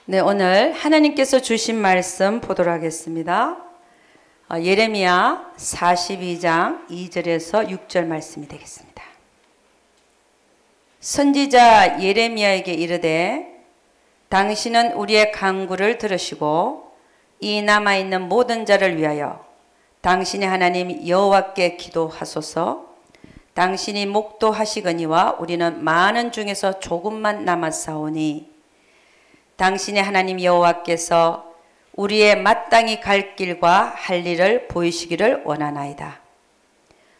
네, 오늘 하나님께서 주신 말씀 보도록 하겠습니다. 예레미야 42장 2절에서 6절 말씀이 되겠습니다. 선지자 예레미야에게 이르되 당신은 우리의 간구를 들으시고 이 남아있는 모든 자를 위하여 당신의 하나님 여호와께 기도하소서. 당신이 목도하시거니와 우리는 많은 중에서 조금만 남았사오니 당신의 하나님 여호와께서 우리의 마땅히 갈 길과 할 일을 보이시기를 원하나이다.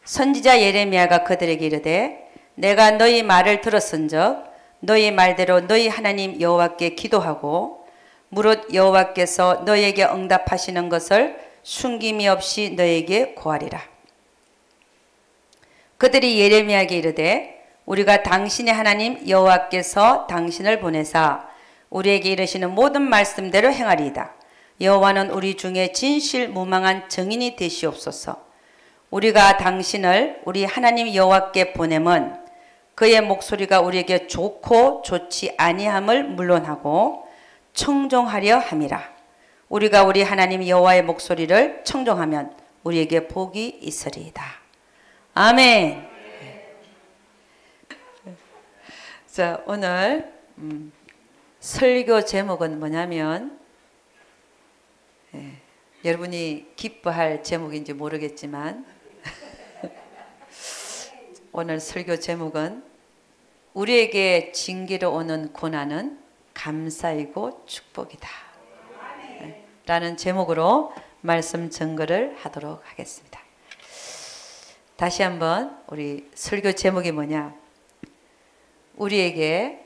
선지자 예레미야가 그들에게 이르되 내가 너희 말을 들었은즉 너희 말대로 너희 하나님 여호와께 기도하고 무릇 여호와께서 너희에게 응답하시는 것을 숨김이 없이 너희에게 고하리라. 그들이 예레미야에게 이르되 우리가 당신의 하나님 여호와께서 당신을 보내사 우리에게 이르시는 모든 말씀대로 행하리이다. 여호와는 우리 중에 진실무망한 증인이 되시옵소서. 우리가 당신을 우리 하나님 여호와께 보냄은 그의 목소리가 우리에게 좋고 좋지 아니함을 물론하고 청종하려 함이라. 우리가 우리 하나님 여호와의 목소리를 청종하면 우리에게 복이 있으리이다. 아멘. 자, 오늘 설교 제목은 뭐냐면 여러분이 기뻐할 제목인지 모르겠지만 오늘 설교 제목은 우리에게 징계로 오는 고난은 감사이고 축복이다 라는 제목으로 말씀 증거를 하도록 하겠습니다. 다시 한번 우리 설교 제목이 뭐냐? 우리에게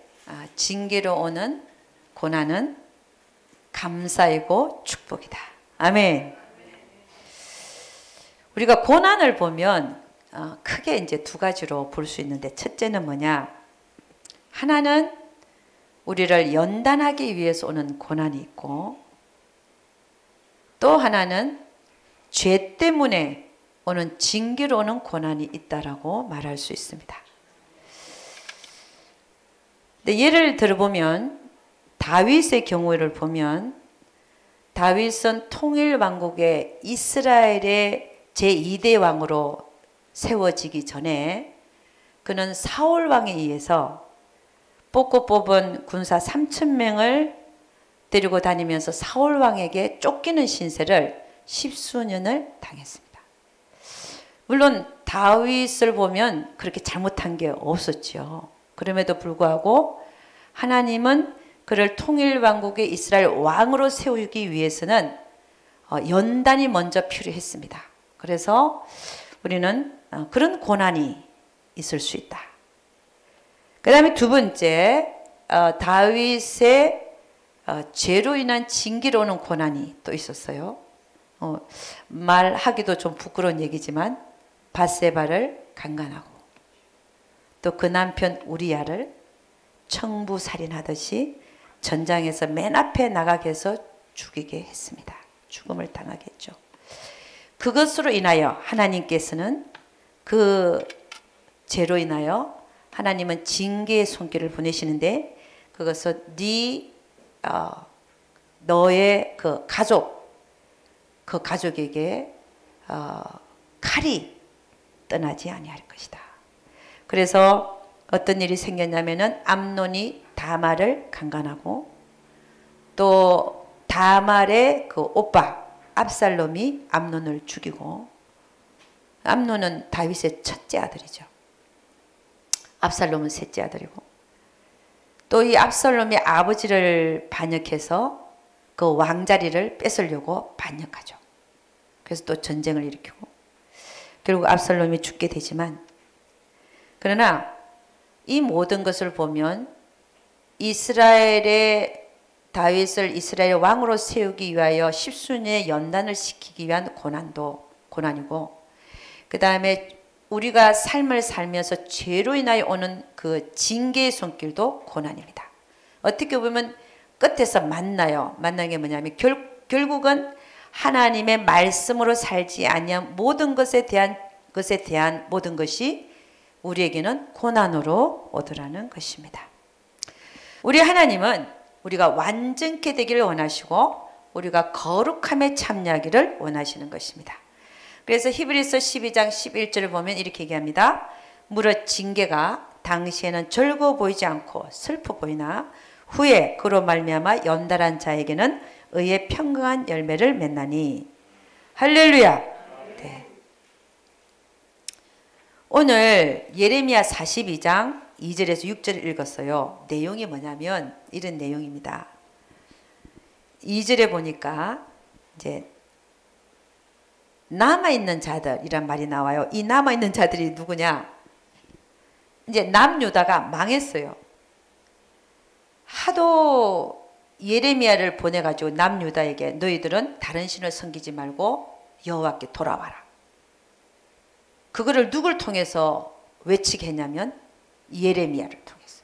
징계로 오는 고난은 감사이고 축복이다. 아멘. 우리가 고난을 보면 크게 이제 두 가지로 볼 수 있는데, 첫째는 뭐냐? 하나는 우리를 연단하기 위해서 오는 고난이 있고, 또 하나는 죄 때문에 오는 징계로 오는 고난이 있다라고 말할 수 있습니다. 근데 예를 들어보면 다윗의 경우를 보면 다윗은 통일왕국의 이스라엘의 제2대 왕으로 세워지기 전에 그는 사울 왕에 의해서 뽑고 뽑은 군사 3,000명을 데리고 다니면서 사울 왕에게 쫓기는 신세를 10수년을 당했습니다. 물론 다윗을 보면 그렇게 잘못한 게 없었죠. 그럼에도 불구하고 하나님은 그를 통일왕국의 이스라엘 왕으로 세우기 위해서는 연단이 먼저 필요했습니다. 그래서 우리는 그런 고난이 있을 수 있다. 그 다음에 두 번째, 다윗의 죄로 인한 징계로 오는 고난이 또 있었어요. 말하기도 좀 부끄러운 얘기지만 밧세바를 강간하고 또 그 남편 우리야를 청부살인하듯이 전장에서 맨 앞에 나가게 해서 죽이게 했습니다. 죽음을 당하게 했죠. 그것으로 인하여 하나님께서는 그 죄로 인하여 하나님은 징계의 손길을 보내시는데, 그것은 너의 그 가족에게 칼이 떠나지 아니할 것이다. 그래서 어떤 일이 생겼냐면은 암논이 다말을 강간하고 또 다말의 그 오빠 압살롬이 암논을 죽이고, 암논은 다윗의 첫째 아들이죠. 압살롬은 셋째 아들이고, 또 이 압살롬이 아버지를 반역해서 그 왕자리를 뺏으려고 반역하죠. 그래서 또 전쟁을 일으키고 결국 압살롬이 죽게 되지만, 그러나 이 모든 것을 보면 이스라엘의 다윗을 이스라엘 왕으로 세우기 위하여 10수년의 연단을 시키기 위한 고난이고, 그 다음에 우리가 삶을 살면서 죄로 인하여 오는 그 징계의 손길도 고난입니다. 어떻게 보면 끝에서 만난 게 뭐냐면 결국은 하나님의 말씀으로 살지 아니한 모든 것에 대한 모든 것이 우리에게는 고난으로 오더라는 것입니다. 우리 하나님은 우리가 완전케 되기를 원하시고 우리가 거룩함에 참여하기를 원하시는 것입니다. 그래서 히브리서 12장 11절을 보면 이렇게 얘기합니다. 무릇 징계가 당시에는 즐거워 보이지 않고 슬퍼 보이나 후에 그로 말미암아 연달한 자에게는 의의 평강한 열매를 맺나니. 할렐루야. 네. 오늘 예레미야 42장 2절에서 6절을 읽었어요. 내용이 뭐냐면 이런 내용입니다. 2절에 보니까 이제 남아있는 자들이란 말이 나와요. 이 남아있는 자들이 누구냐? 이제 남유다가 망했어요. 하도 예레미야를 보내가지고 남유다에게 너희들은 다른 신을 섬기지 말고 여호와께 돌아와라. 그거를 누굴 통해서 외치게 했냐면 예레미야를 통해서.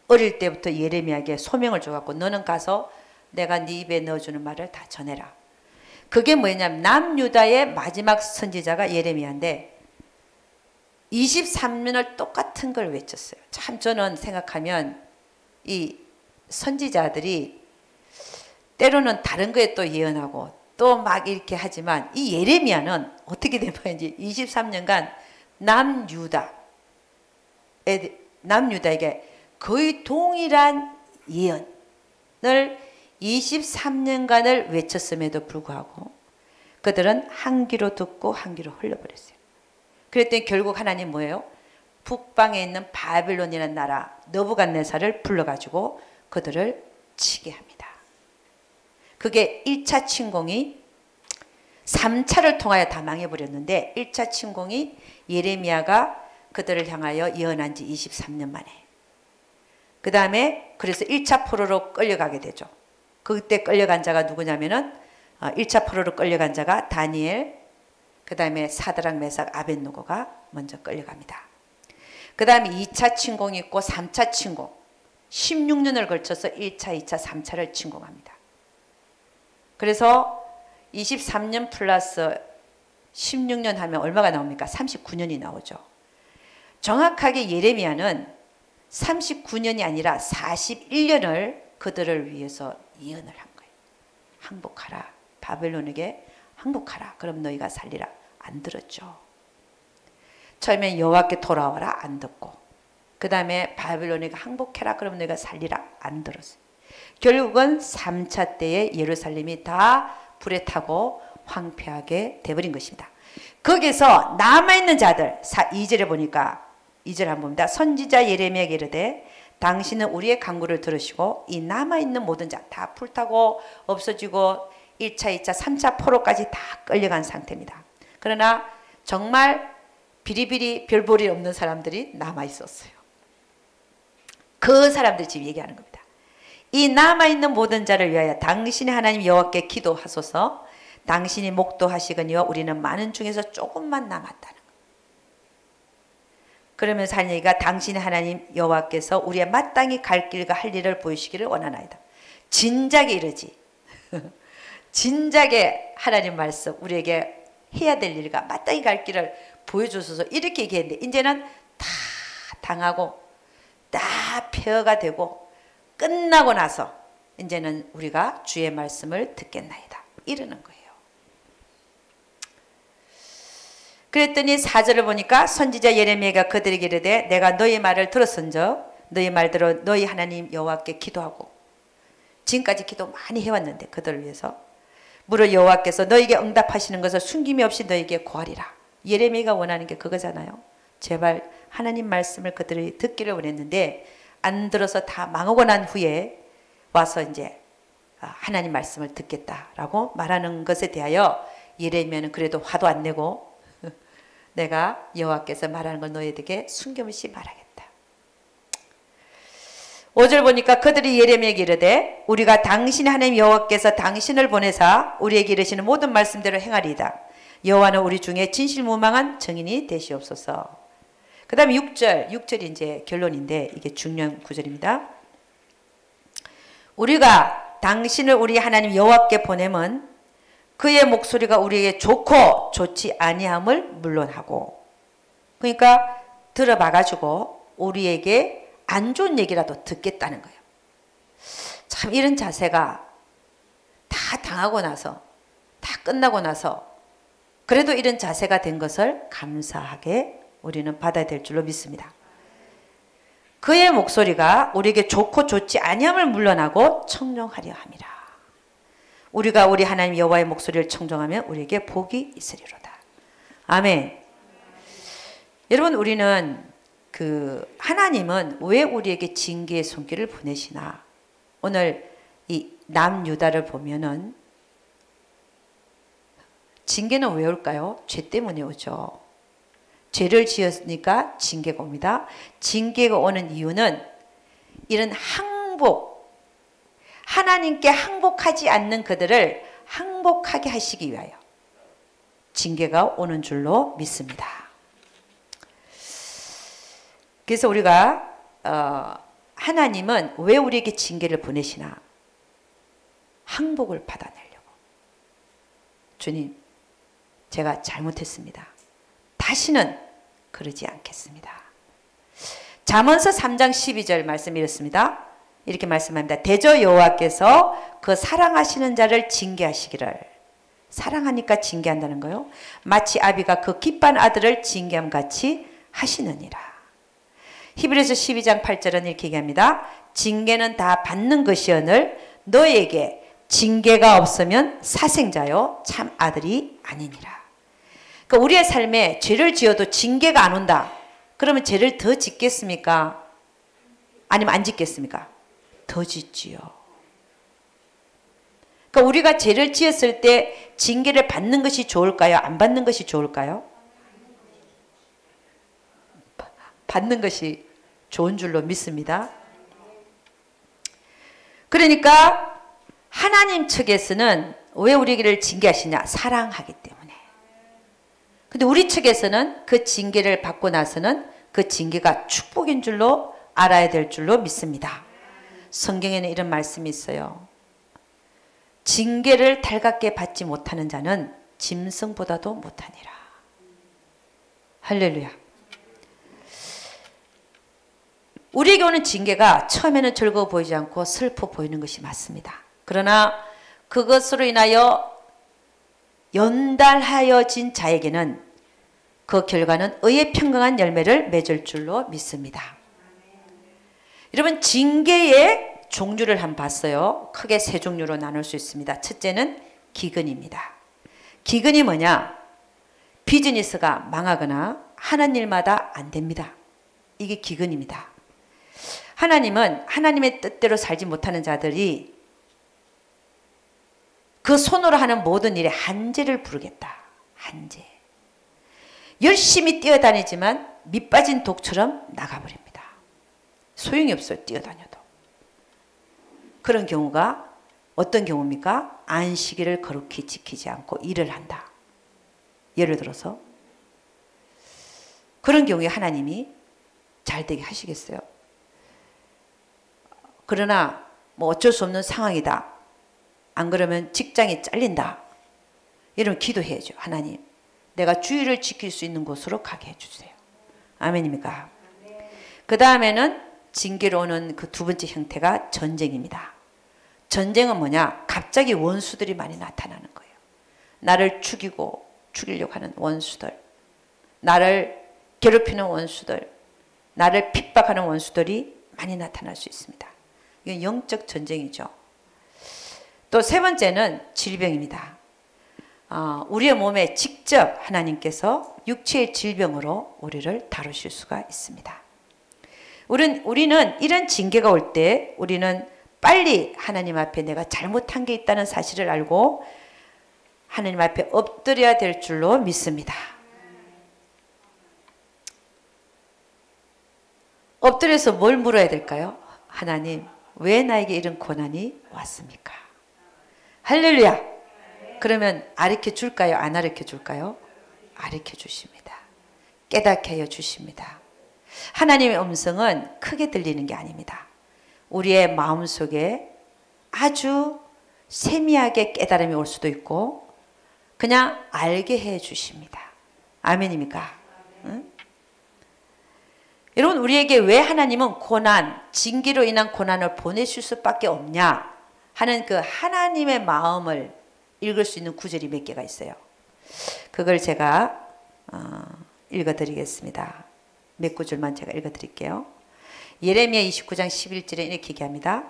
어릴 때부터 예레미야에게 소명을 줘갖고 너는 가서 내가 네 입에 넣어주는 말을 다 전해라. 그게 뭐냐면 남유다의 마지막 선지자가 예레미야인데 23년을 똑같은 걸 외쳤어요. 참 저는 생각하면 이 선지자들이 때로는 다른 거에 또 예언하고 또 막 이렇게 하지만 이 예레미야는 어떻게 된 거인지 23년간 남유다에게 거의 동일한 예언을 23년간을 외쳤음에도 불구하고 그들은 한 귀로 듣고 한 귀로 흘려버렸어요. 그랬더니 결국 하나님 뭐예요? 북방에 있는 바벨론이라는 나라 느부갓네살을 불러가지고 그들을 치게 합니다. 그게 1차 침공이 3차를 통하여 다 망해버렸는데 1차 침공이 예레미야가 그들을 향하여 예언한 지 23년 만에. 그 다음에 그래서 1차 포로로 끌려가게 되죠. 그때 끌려간 자가 누구냐면은 1차 포로로 끌려간 자가 다니엘, 그 다음에 사드락, 메삭, 아벳느고가 먼저 끌려갑니다. 그 다음에 2차 침공이 있고 3차 침공, 16년을 걸쳐서 1차, 2차, 3차를 침공합니다. 그래서 23년 플러스 16년 하면 얼마가 나옵니까? 39년이 나오죠. 정확하게 예레미야는 39년이 아니라 41년을 그들을 위해서 예언을 한 거예요. 항복하라. 바벨론에게 항복하라. 그럼 너희가 살리라. 안 들었죠. 처음에 여호와께 돌아와라. 안 듣고. 그 다음에 바벨론에게 항복해라. 그럼 너희가 살리라. 안 들었어요. 결국은 3차 때에 예루살렘이 다 불에 타고 황폐하게 돼버린 것입니다. 거기서 남아있는 자들 2절에 보니까 2절 한번 봅니다. 선지자 예레미야에게 이르되 당신은 우리의 간구를 들으시고 이 남아있는 모든 자 다 불타고 없어지고 1차, 2차, 3차 포로까지 다 끌려간 상태입니다. 그러나 정말 비리비리 별볼일 없는 사람들이 남아있었어요. 그 사람들이 지금 얘기하는 겁니다. 이 남아있는 모든 자를 위하여 당신의 하나님 여호와께 기도하소서. 당신이 목도하시거니와 우리는 많은 중에서 조금만 남았다는 거예요. 그러면서 한 얘기가 당신의 하나님 여호와께서 우리의 마땅히 갈 길과 할 일을 보이시기를 원하나이다. 진작에 이르지. 진작에 하나님 말씀 우리에게 해야 될 일과 마땅히 갈 길을 보여주소서 이렇게 얘기했는데 이제는 다 당하고 다 폐허가 되고 끝나고 나서 이제는 우리가 주의 말씀을 듣겠나이다. 이러는 거예요. 그랬더니 4절을 보니까 선지자 예레미야가 그들에게 이르되 내가 너희 말을 들었은즉 너희 말대로 너희 하나님 여호와께 기도하고 지금까지 기도 많이 해왔는데 그들을 위해서 무릇 여호와께서 너희에게 응답하시는 것을 숨김이 없이 너희에게 구하리라. 예레미야가 원하는 게 그거잖아요. 제발 하나님 말씀을 그들이 듣기를 원했는데 안 들어서 다 망하고 난 후에 와서 이제 하나님 말씀을 듣겠다라고 말하는 것에 대하여 예레미야는 그래도 화도 안 내고 내가 여호와께서 말하는 걸 너희에게 숨김없이 말하겠다. 5절 보니까 그들이 예레미야에게 이르되 우리가 당신의 하나님 여호와께서 당신을 보내사 우리에게 이르시는 모든 말씀대로 행하리이다. 여호와는 우리 중에 진실무망한 증인이 되시옵소서. 그 다음에 6절이 이제 결론인데 이게 중요한 구절입니다. 우리가 당신을 우리 하나님 여호와께 보내면 그의 목소리가 우리에게 좋고 좋지 아니함을 물론하고, 그러니까 들어봐가지고 우리에게 안 좋은 얘기라도 듣겠다는 거예요. 참 이런 자세가 다 당하고 나서, 다 끝나고 나서 그래도 이런 자세가 된 것을 감사하게 우리는 받아야 될 줄로 믿습니다. 그의 목소리가 우리에게 좋고 좋지 아니함을 물러나고 청종하려 함이라. 우리가 우리 하나님 여호와의 목소리를 청종하면 우리에게 복이 있으리로다. 아멘. 여러분, 우리는 하나님은 왜 우리에게 징계의 손길을 보내시나? 오늘 이 남유다를 보면은 징계는 왜 올까요? 죄 때문에 오죠. 죄를 지었으니까 징계가 옵니다. 징계가 오는 이유는 이런 항복, 하나님께 항복하지 않는 그들을 항복하게 하시기 위하여 징계가 오는 줄로 믿습니다. 그래서 우리가 하나님은 왜 우리에게 징계를 보내시나? 항복을 받아내려고. 주님, 제가 잘못했습니다. 다시는 그러지 않겠습니다. 잠언서 3장 12절 말씀 이렇습니다. 이렇게 말씀합니다. 대저 여호와께서 그 사랑하시는 자를 징계하시기를. 사랑하니까 징계한다는 거요. 마치 아비가 그 기쁜 아들을 징계함 같이 하시느니라. 히브리서 12장 8절은 이렇게 얘기합니다. 징계는 다 받는 것이오늘 너에게 징계가 없으면 사생자요 참 아들이 아니니라. 그러니까 우리의 삶에 죄를 지어도 징계가 안 온다. 그러면 죄를 더 짓겠습니까? 아니면 안 짓겠습니까? 더 짓지요. 그러니까 우리가 죄를 지었을 때 징계를 받는 것이 좋을까요? 안 받는 것이 좋을까요? 받는 것이 좋은 줄로 믿습니다. 그러니까 하나님 측에서는 왜 우리를 징계하시냐? 사랑하기 때문에. 근데 우리 측에서는 그 징계를 받고 나서는 그 징계가 축복인 줄로 알아야 될 줄로 믿습니다. 성경에는 이런 말씀이 있어요. 징계를 달갑게 받지 못하는 자는 짐승보다도 못하니라. 할렐루야. 우리에게 오는 징계가 처음에는 즐거워 보이지 않고 슬퍼 보이는 것이 맞습니다. 그러나 그것으로 인하여 연달하여진 자에게는 그 결과는 의의 평강한 열매를 맺을 줄로 믿습니다. 여러분, 징계의 종류를 한번 봤어요. 크게 세 종류로 나눌 수 있습니다. 첫째는 기근입니다. 기근이 뭐냐? 비즈니스가 망하거나 하는 일마다 안 됩니다. 이게 기근입니다. 하나님은 하나님의 뜻대로 살지 못하는 자들이 그 손으로 하는 모든 일에 한계를 부르겠다. 한계. 열심히 뛰어다니지만 밑빠진 독처럼 나가버립니다. 소용이 없어요. 뛰어다녀도. 그런 경우가 어떤 경우입니까? 안식일을 거룩히 지키지 않고 일을 한다. 예를 들어서 그런 경우에 하나님이 잘 되게 하시겠어요? 그러나 뭐 어쩔 수 없는 상황이다. 안 그러면 직장이 잘린다. 이러면 기도해야죠. 하나님, 내가 주의를 지킬 수 있는 곳으로 가게 해주세요. 아멘입니까? 그 다음에는 징계로 오는 그 두 번째 형태가 전쟁입니다. 전쟁은 뭐냐? 갑자기 원수들이 많이 나타나는 거예요. 나를 죽이려고 하는 원수들, 나를 괴롭히는 원수들, 나를 핍박하는 원수들이 많이 나타날 수 있습니다. 이건 영적 전쟁이죠. 또 세 번째는 질병입니다. 우리의 몸에 직접 하나님께서 육체의 질병으로 우리를 다루실 수가 있습니다. 우리는 이런 징계가 올 때 우리는 빨리 하나님 앞에 내가 잘못한 게 있다는 사실을 알고 하나님 앞에 엎드려야 될 줄로 믿습니다. 엎드려서 뭘 물어야 될까요? 하나님, 왜 나에게 이런 고난이 왔습니까? 할렐루야. 그러면 가르쳐 줄까요? 안 가르쳐 줄까요? 가르쳐 주십니다. 깨닫게 하여 주십니다. 하나님의 음성은 크게 들리는 게 아닙니다. 우리의 마음속에 아주 세미하게 깨달음이 올 수도 있고 그냥 알게 해 주십니다. 아멘입니까? 응? 여러분, 우리에게 왜 하나님은 고난, 징계로 인한 고난을 보내실 수밖에 없냐 하는 그 하나님의 마음을 읽을 수 있는 구절이 몇 개가 있어요. 그걸 제가 읽어드리겠습니다. 몇 구절만 제가 읽어드릴게요. 예레미야 29장 11절에 이렇게 얘기합니다.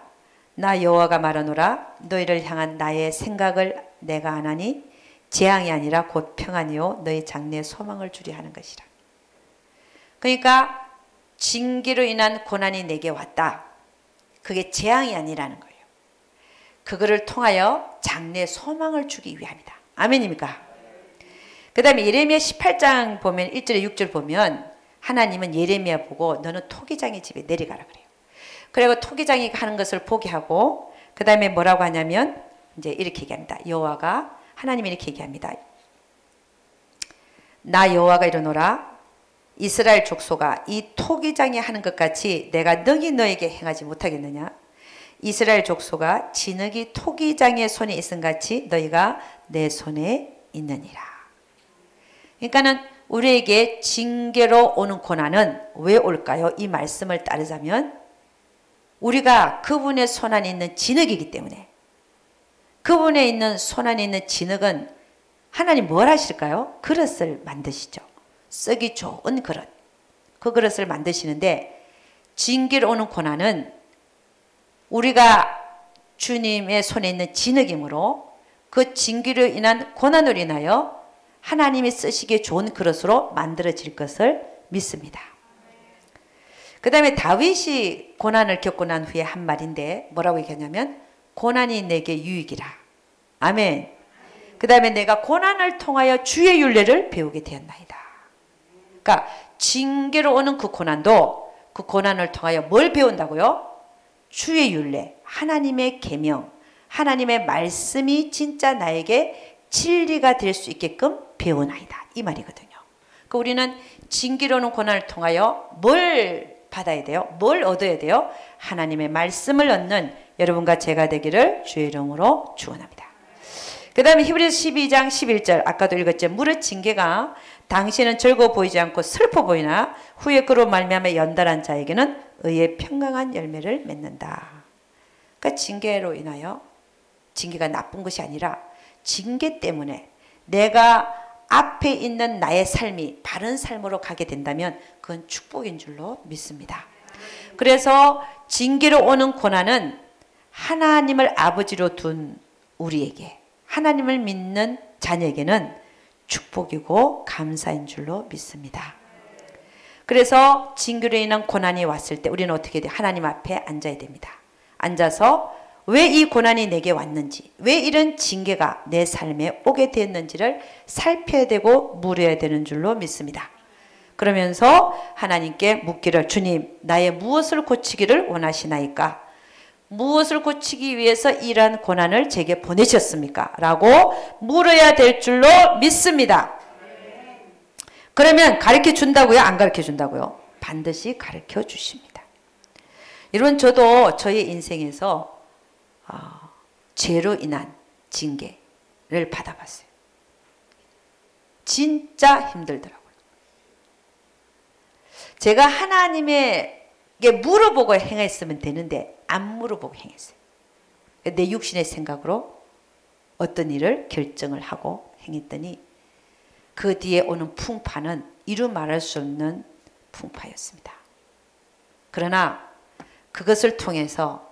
나 여호와가 말하노라. 너희를 향한 나의 생각을 내가 아나니 재앙이 아니라 곧 평안이요 너희 장래에 소망을 주려 하는 것이라. 그러니까 징계로 인한 고난이 내게 왔다. 그게 재앙이 아니라는 거예요. 그거를 통하여 장래에 소망을 주기 위함이다. 아멘입니까? 그 다음에 예레미야 18장 보면 1절에 6절 보면 하나님은 예레미야 보고 너는 토기장의 집에 내려가라 그래요. 그리고 토기장이 하는 것을 보게 하고 그 다음에 뭐라고 하냐면 이제 이렇게 얘기합니다. 여호와가 하나님이 이렇게 얘기합니다. 나 여호와가 이르노라. 이스라엘 족속아 이 토기장이 하는 것 같이 내가 능히 너에게 행하지 못하겠느냐. 이스라엘 족속아 진흙이 토기장의 손에 있음 같이 너희가 내 손에 있느니라. 그러니까는 우리에게 징계로 오는 고난은 왜 올까요? 이 말씀을 따르자면 우리가 그분의 손 안에 있는 진흙이기 때문에, 그분에 있는 손 안에 있는 진흙은 하나님 뭘 하실까요? 그릇을 만드시죠. 쓰기 좋은 그릇. 그 그릇을 만드시는데 징계로 오는 고난은 우리가 주님의 손에 있는 진흙이므로 그 징계로 인한 고난으로 인하여 하나님이 쓰시기에 좋은 그릇으로 만들어질 것을 믿습니다. 그 다음에 다윗이 고난을 겪고 난 후에 한 말인데 뭐라고 얘기하냐면 고난이 내게 유익이라. 아멘. 그 다음에 내가 고난을 통하여 주의 율례를 배우게 되었나이다. 그러니까 징계로 오는 그 고난도 그 고난을 통하여 뭘 배운다고요? 주의 율례, 하나님의 계명, 하나님의 말씀이 진짜 나에게 진리가 될 수 있게끔 배우나이다. 이 말이거든요. 그러니까 우리는 징계로 오는 고난을 통하여 뭘 받아야 돼요? 뭘 얻어야 돼요? 하나님의 말씀을 얻는 여러분과 제가 되기를 주의 이름으로 축원합니다. 그 다음에 히브리서 12장 11절 아까도 읽었죠. 무릇 징계가 당신은 즐거워 보이지 않고 슬퍼 보이나 후에 그로 말미암아 연단한 자에게는 의의 평강한 열매를 맺는다. 그러니까 징계로 인하여 징계가 나쁜 것이 아니라 징계 때문에 내가 앞에 있는 나의 삶이 바른 삶으로 가게 된다면 그건 축복인 줄로 믿습니다. 그래서 징계로 오는 고난은 하나님을 아버지로 둔 우리에게, 하나님을 믿는 자녀에게는 축복이고 감사인 줄로 믿습니다. 그래서 징계로 인한 고난이 왔을 때 우리는 어떻게 돼요? 하나님 앞에 앉아야 됩니다. 앉아서 왜 이 고난이 내게 왔는지, 왜 이런 징계가 내 삶에 오게 되었는지를 살펴야 되고 물어야 되는 줄로 믿습니다. 그러면서 하나님께 묻기를 주님 나의 무엇을 고치기를 원하시나이까? 무엇을 고치기 위해서 이러한 고난을 제게 보내셨습니까? 라고 물어야 될 줄로 믿습니다. 그러면 가르쳐 준다고요? 안 가르쳐 준다고요? 반드시 가르쳐 주십니다. 여러분 저도 저의 인생에서 죄로 인한 징계를 받아봤어요. 진짜 힘들더라고요. 제가 하나님에게 물어보고 행했으면 되는데 안 물어보고 행했어요. 내 육신의 생각으로 어떤 일을 결정을 하고 행했더니 그 뒤에 오는 풍파는 이루 말할 수 없는 풍파였습니다. 그러나 그것을 통해서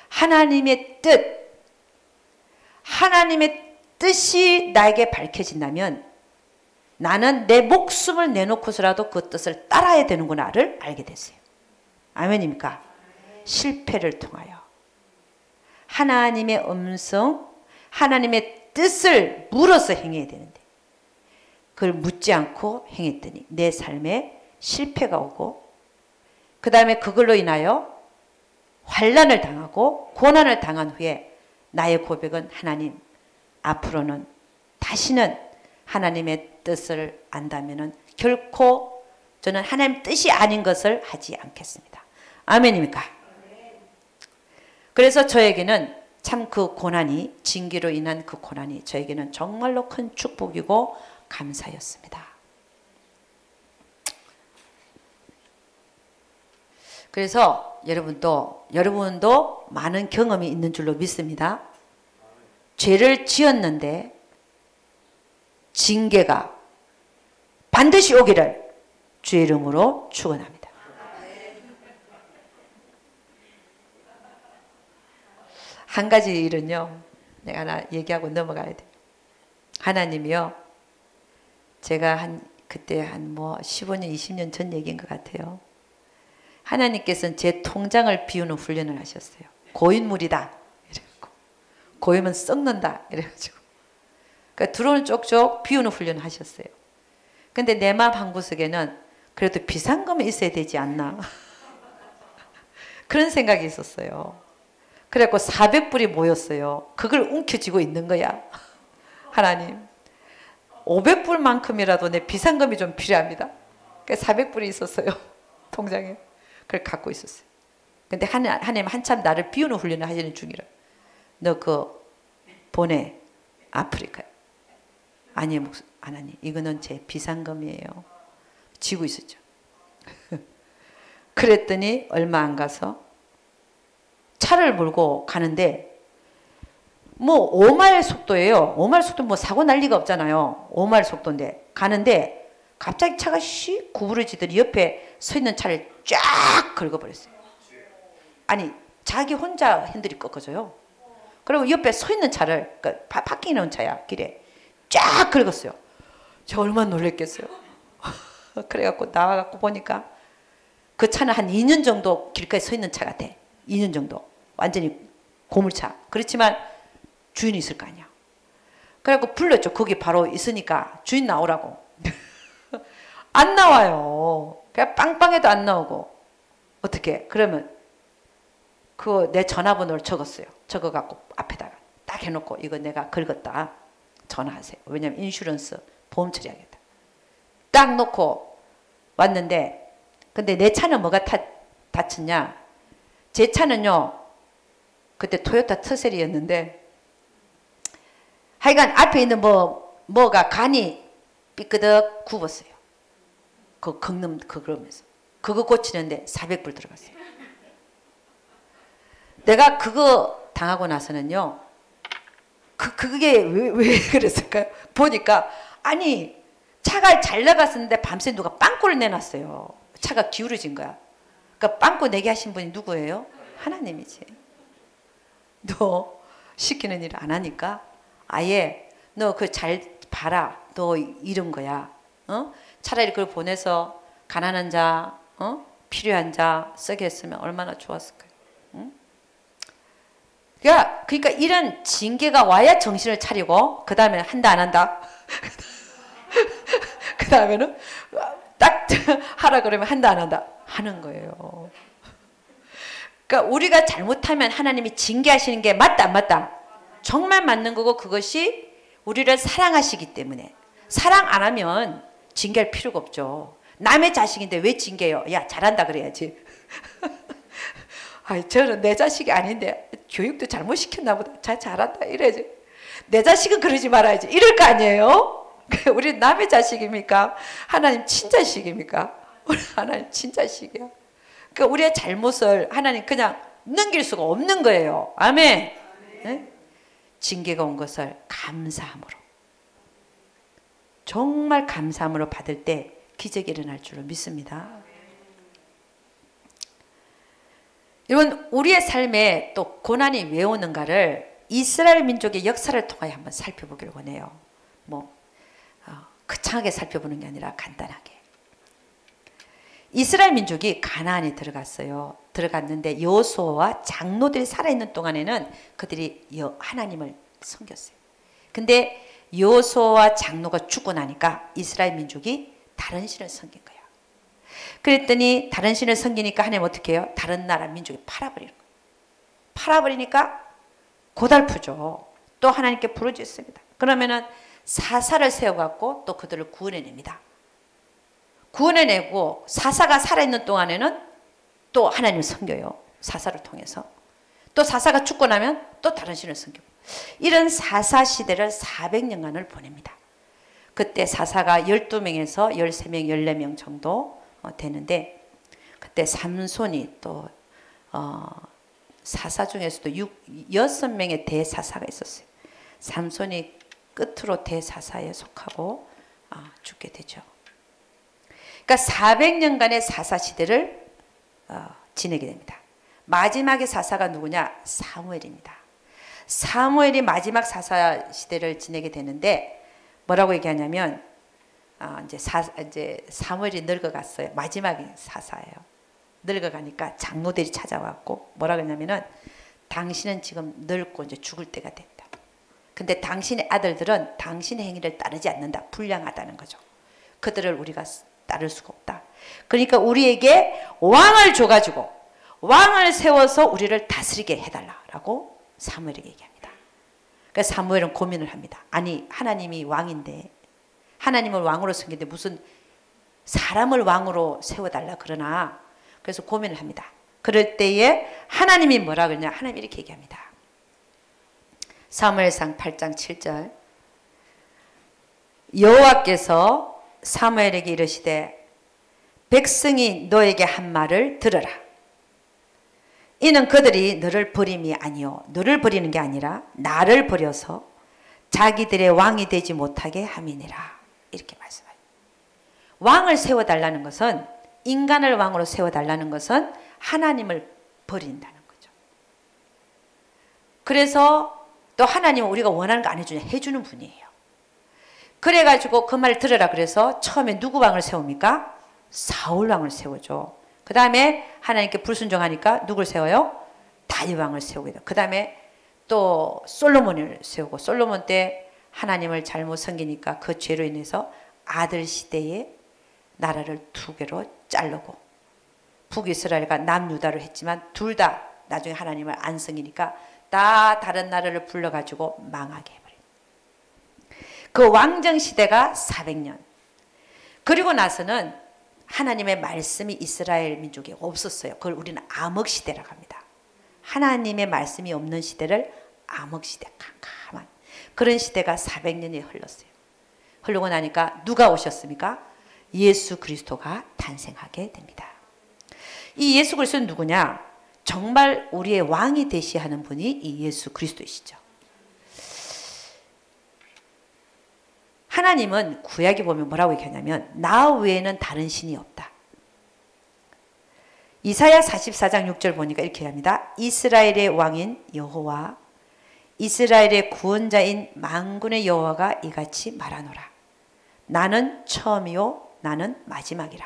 하나님의 뜻이 나에게 밝혀진다면 나는 내 목숨을 내놓고서라도 그 뜻을 따라야 되는구나를 알게 됐어요. 아멘입니까? 실패를 통하여 하나님의 음성, 하나님의 뜻을 물어서 행해야 되는데 그걸 묻지 않고 행했더니 내 삶에 실패가 오고 그 다음에 그걸로 인하여 환난을 당하고 고난을 당한 후에 나의 고백은 하나님 앞으로는 다시는 하나님의 뜻을 안다면은 결코 저는 하나님 뜻이 아닌 것을 하지 않겠습니다. 아멘입니까? 그래서 저에게는 참 그 고난이 징계로 인한 그 고난이 저에게는 정말로 큰 축복이고 감사였습니다. 그래서 여러분도 많은 경험이 있는 줄로 믿습니다. 죄를 지었는데 징계가 반드시 오기를 주의 이름으로 축원합니다. 한 가지 일은요, 내가 하나 얘기하고 넘어가야 돼. 하나님이요, 제가 그때 한 15년, 20년 전 얘기인 것 같아요. 하나님께서는 제 통장을 비우는 훈련을 하셨어요. 고인물이다. 이래갖고. 고이면 썩는다. 이래가지고. 그러니까 들어오는 쪽쪽 비우는 훈련을 하셨어요. 근데 내 마음 한구석에는 그래도 비상금이 있어야 되지 않나. 그런 생각이 있었어요. 그래갖고 400불이 모였어요. 그걸 움켜쥐고 있는 거야. 하나님, 500불만큼이라도 내 비상금이 좀 필요합니다. 그러니까 400불이 있었어요. 통장에. 그걸 갖고 있었어요. 근데 하나님 한참 나를 비우는 훈련을 하시는 중이라. 너 보내. 아프리카에. 아니, 하나님, 이거는 제 비상금이에요. 지고 있었죠. 그랬더니 얼마 안 가서 차를 몰고 가는데 5마일 속도예요. 5마일 속도 사고 날 리가 없잖아요. 5마일 속도인데 가는데 갑자기 차가 씩 구부러지더니 옆에 서 있는 차를 쫙 긁어버렸어요. 아니, 자기 혼자 핸들이 꺾어져요. 그리고 옆에 서 있는 차를, 그러니까 파킹해 놓은 차야, 길에 쫙 긁었어요. 저 얼마나 놀랬겠어요. 그래갖고 나와갖고 보니까 그 차는 한 2년 정도 길가에 서 있는 차 같아. 2년 정도. 완전히 고물차. 그렇지만 주인이 있을 거 아니야. 그래갖고 불렀죠. 거기 바로 있으니까 주인 나오라고. 안 나와요. 그냥 빵빵해도 안 나오고. 어떻게? 그러면 내 전화번호를 적었어요. 적어갖고 앞에다가 딱 해놓고 이거 내가 긁었다. 전화하세요. 왜냐면 인슈런스 보험 처리하겠다. 딱 놓고 왔는데, 근데 내 차는 뭐가 다쳤냐? 제 차는요, 그때 토요타 터셀이었는데, 하여간 앞에 있는 뭐가 간이 삐끄덕 굽었어요. 그러면서. 그거 고치는데 400불 들어갔어요. 내가 그거 당하고 나서는요, 그게 왜 그랬을까요? 보니까, 아니, 차가 잘 나갔었는데 밤새 누가 빵꾸를 내놨어요. 차가 기울어진 거야. 그러니까 빵꾸 내게 하신 분이 누구예요? 하나님이지. 너 시키는 일 안 하니까 아예 너 잘 봐라. 너 이런 거야. 차라리 그걸 보내서 가난한 자, 필요한 자 쓰게 했으면 얼마나 좋았을까요? 그러니까 이런 징계가 와야 정신을 차리고 그 다음에는 한다 안 한다. 그 다음에는 딱 하라 그러면 한다 안 한다 하는 거예요. 그러니까 우리가 잘못하면 하나님이 징계하시는 게 맞다 안 맞다? 정말 맞는 거고, 그것이 우리를 사랑하시기 때문에. 사랑 안 하면 징계할 필요가 없죠. 남의 자식인데 왜 징계해요? 야, 잘한다 그래야지. 아이, 저는 내 자식이 아닌데 교육도 잘못 시켰나 보다. 잘한다 이래야지. 내 자식은 그러지 말아야지. 이럴 거 아니에요? 우리 남의 자식입니까? 하나님 친자식입니까? 우리 하나님 친자식이야. 그러니까 우리의 잘못을 하나님 그냥 넘길 수가 없는 거예요. 아멘. 네? 징계가 온 것을 감사함으로, 정말 감사함으로 받을 때 기적이 일어날 줄로 믿습니다. 여러분, 우리의 삶에 또 고난이 왜 오는가를 이스라엘 민족의 역사를 통하여 한번 살펴보기를 원해요. 거창하게 살펴보는 게 아니라 간단하게. 이스라엘 민족이 가나안에 들어갔어요. 들어갔는데 여호수아와 장로들이 살아있는 동안에는 그들이 하나님을 섬겼어요. 근데 여호수아와 장로가 죽고 나니까 이스라엘 민족이 다른 신을 섬긴 거야. 그랬더니 다른 신을 섬기니까 하나님 어떻게 해요? 다른 나라 민족이 팔아버리는 거예요. 팔아버리니까 고달프죠. 또 하나님께 부르짖습니다. 그러면은 사사를 세워갖고 또 그들을 구원해냅니다. 구원해내고 사사가 살아있는 동안에는 또 하나님을 섬겨요. 사사를 통해서. 또 사사가 죽고 나면 또 다른 신을 섬기고. 이런 사사 시대를 400년간을 보냅니다. 그때 사사가 12명에서 13명, 14명 정도 되는데, 그때 삼손이 또 사사 중에서도 6명의 대사사가 있었어요. 삼손이 끝으로 대사사에 속하고 죽게 되죠. 그러니까 400년간의 사사 시대를 지내게 됩니다. 마지막의 사사가 누구냐? 사무엘입니다. 사무엘이 마지막 사사 시대를 지내게 되는데 뭐라고 얘기하냐면 이제 사무엘이 늙어갔어요. 마지막의 사사예요. 늙어가니까 장로들이 찾아왔고 뭐라고 했냐면은 당신은 지금 늙고 이제 죽을 때가 됐다. 근데 당신의 아들들은 당신의 행위를 따르지 않는다. 불량하다는 거죠. 그들을 우리가 따를 수가 없다. 그러니까 우리에게 왕을 줘가지고 왕을 세워서 우리를 다스리게 해달라라고 사무엘에게 얘기합니다. 그래서 사무엘은 고민을 합니다. 아니 하나님이 왕인데 하나님을 왕으로 섬기는데 무슨 사람을 왕으로 세워달라 그러나 그래서 고민을 합니다. 그럴 때에 하나님이 뭐라 그러냐? 하나님이 이렇게 얘기합니다. 사무엘상 8장 7절 여호와께서 사무엘에게 이르시되 백성이 너에게 한 말을 들으라. 이는 그들이 너를 버림이 아니요 너를 버리는 게 아니라 나를 버려서 자기들의 왕이 되지 못하게 함이니라. 이렇게 말씀해요. 왕을 세워달라는 것은 인간을 왕으로 세워달라는 것은 하나님을 버린다는 거죠. 그래서 또 하나님은 우리가 원하는 거 안 해주냐? 해주는 분이에요. 그래가지고 그 말을 들으라 그래서 처음에 누구 왕을 세웁니까? 사울 왕을 세우죠. 그 다음에 하나님께 불순종하니까 누굴 세워요? 다윗 왕을 세우게 돼요. 그 다음에 또 솔로몬을 세우고 솔로몬 때 하나님을 잘못 섬기니까 그 죄로 인해서 아들 시대에 나라를 두 개로 자르고 북이스라엘과 남유다로 했지만 둘 다 나중에 하나님을 안 섬기니까 다 다른 나라를 불러가지고 망하게 해버려요. 그 왕정 시대가 400년. 그리고 나서는 하나님의 말씀이 이스라엘 민족에 없었어요. 그걸 우리는 암흑 시대라고 합니다. 하나님의 말씀이 없는 시대를 암흑 시대, 캄캄한 그런 시대가 400년이 흘렀어요. 흐르고 나니까 누가 오셨습니까? 예수 그리스도가 탄생하게 됩니다. 이 예수 그리스도는 누구냐? 정말 우리의 왕이 되시하는 분이 이 예수 그리스도이시죠. 하나님은 구약에 보면 뭐라고 얘기하냐면 나 외에는 다른 신이 없다. 이사야 44장 6절 보니까 이렇게 합니다. 이스라엘의 왕인 여호와 이스라엘의 구원자인 만군의 여호와가 이같이 말하노라. 나는 처음이요 나는 마지막이라.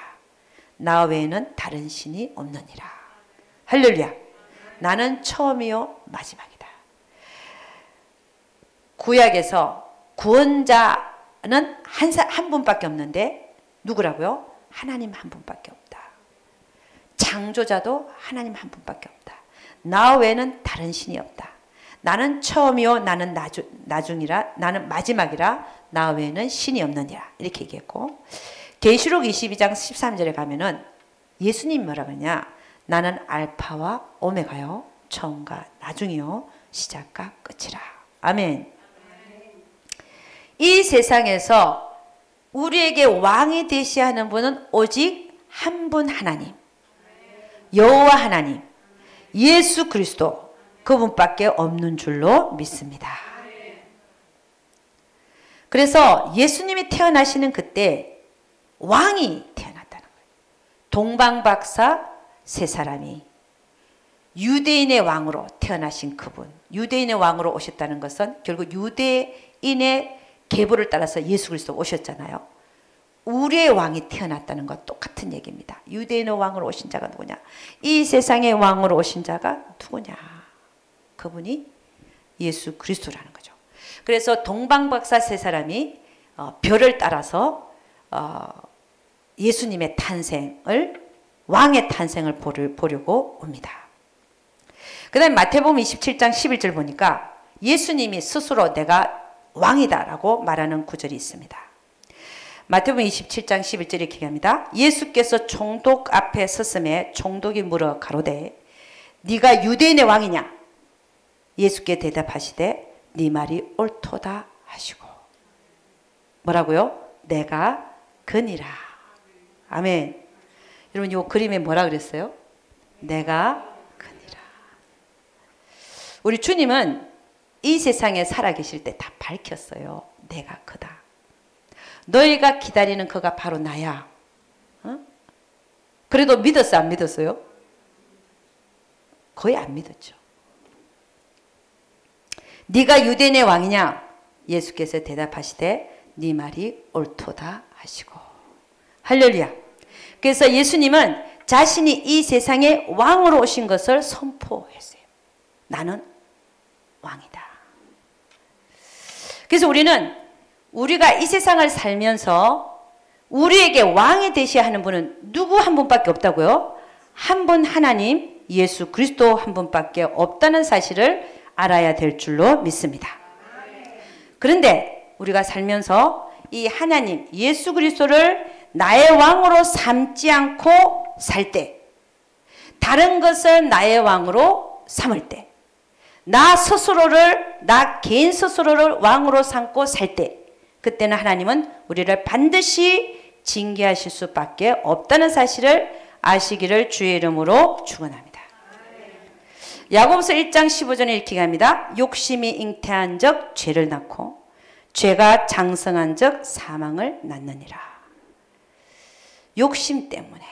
나 외에는 다른 신이 없느니라. 할렐루야. 나는 처음이요 마지막이다. 구약에서 구원자는 한 분밖에 없는데 누구라고요? 하나님 한 분밖에 없다. 창조자도 하나님 한 분밖에 없다. 나 외에는 다른 신이 없다. 나는 처음이요 나는 나중이라 나는 마지막이라 나 외에는 신이 없느니라. 이렇게 얘기했고 계시록 22장 13절에 가면은 예수님 뭐라 그러냐? 나는 알파와 오메가요 처음과 나중이요 시작과 끝이라. 아멘. 이 세상에서 우리에게 왕이 되시하는 분은 오직 한 분 하나님 여호와 하나님 예수 그리스도 그분밖에 없는 줄로 믿습니다. 그래서 예수님이 태어나시는 그때 왕이 태어났다는 거예요. 동방박사 세 사람이 유대인의 왕으로 태어나신 그분 유대인의 왕으로 오셨다는 것은 결국 유대인의 계보를 따라서 예수 그리스도 오셨잖아요. 우리의 왕이 태어났다는 것 똑같은 얘기입니다. 유대인의 왕으로 오신 자가 누구냐? 이 세상의 왕으로 오신 자가 누구냐? 그분이 예수 그리스도라는 거죠. 그래서 동방박사 세 사람이 별을 따라서 예수님의 탄생을 왕의 탄생을 보려고 옵니다. 그 다음에 마태복음 27장 11절 보니까 예수님이 스스로 내가 왕이다 라고 말하는 구절이 있습니다. 마태복음 27장 11절에 이렇게 얘기합니다. 예수께서 총독 앞에 섰음에 총독이 물어 가로되 네가 유대인의 왕이냐? 예수께 대답하시되 네 말이 옳도다 하시고 뭐라고요? 내가 그니라. 아멘. 여러분 이 그림에 뭐라 그랬어요? 내가 크니라. 우리 주님은 이 세상에 살아계실 때 다 밝혔어요. 내가 크다. 너희가 기다리는 그가 바로 나야. 어? 그래도 믿었어 안 믿었어요? 거의 안 믿었죠. 네가 유대인의 왕이냐? 예수께서 대답하시되 네 말이 옳도다 하시고. 할렐루야. 그래서 예수님은 자신이 이 세상에 왕으로 오신 것을 선포했어요. 나는 왕이다. 그래서 우리가 이 세상을 살면서 우리에게 왕이 되셔야 하는 분은 누구 한 분밖에 없다고요? 한 분 하나님 예수 그리스도 한 분밖에 없다는 사실을 알아야 될 줄로 믿습니다. 그런데 우리가 살면서 이 하나님 예수 그리스도를 나의 왕으로 삼지 않고 살 때, 다른 것을 나의 왕으로 삼을 때, 나 개인 스스로를 왕으로 삼고 살 때, 그때는 하나님은 우리를 반드시 징계하실 수밖에 없다는 사실을 아시기를 주의 이름으로 축원합니다. 야고보서 1장 15절에 이렇게 합니다. 욕심이 잉태한 적 죄를 낳고 죄가 장성한 적 사망을 낳느니라. 욕심 때문에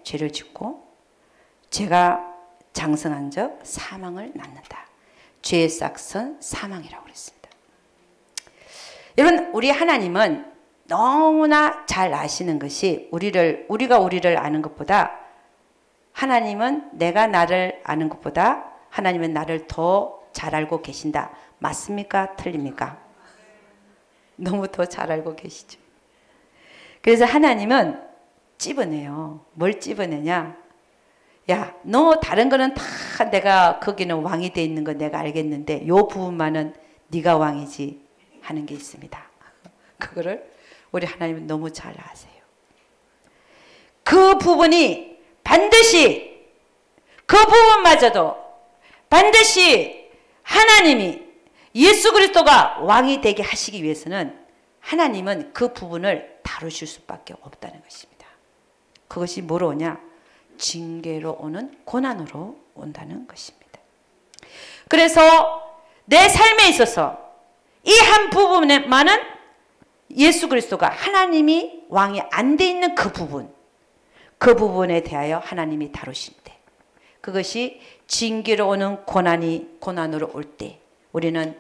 죄를 짓고 죄가 장성한 적 사망을 낳는다. 죄의 싹은 사망이라고 그랬습니다. 여러분 우리 하나님은 너무나 잘 아시는 것이 우리가 우리를 아는 것보다 하나님은 내가 나를 아는 것보다 하나님은 나를 더 잘 알고 계신다. 맞습니까? 틀립니까? 너무 더 잘 알고 계시죠. 그래서 하나님은 찝어내요. 뭘 찝어내냐? 야, 너 다른 거는 다 내가 거기는 왕이 돼 있는 거 내가 알겠는데 요 부분만은 네가 왕이지 하는 게 있습니다. 그거를 우리 하나님은 너무 잘 아세요. 그 부분이 반드시 그 부분마저도 반드시 하나님이 예수 그리스도가 왕이 되게 하시기 위해서는 하나님은 그 부분을 다루실 수밖에 없다는 것입니다. 그것이 뭐로 오냐? 징계로 오는 고난으로 온다는 것입니다. 그래서 내 삶에 있어서 이 한 부분에만은 예수 그리스도가 하나님이 왕이 안 돼 있는 그 부분에 대하여 하나님이 다루실 때, 그것이 징계로 오는 고난으로 올 때 우리는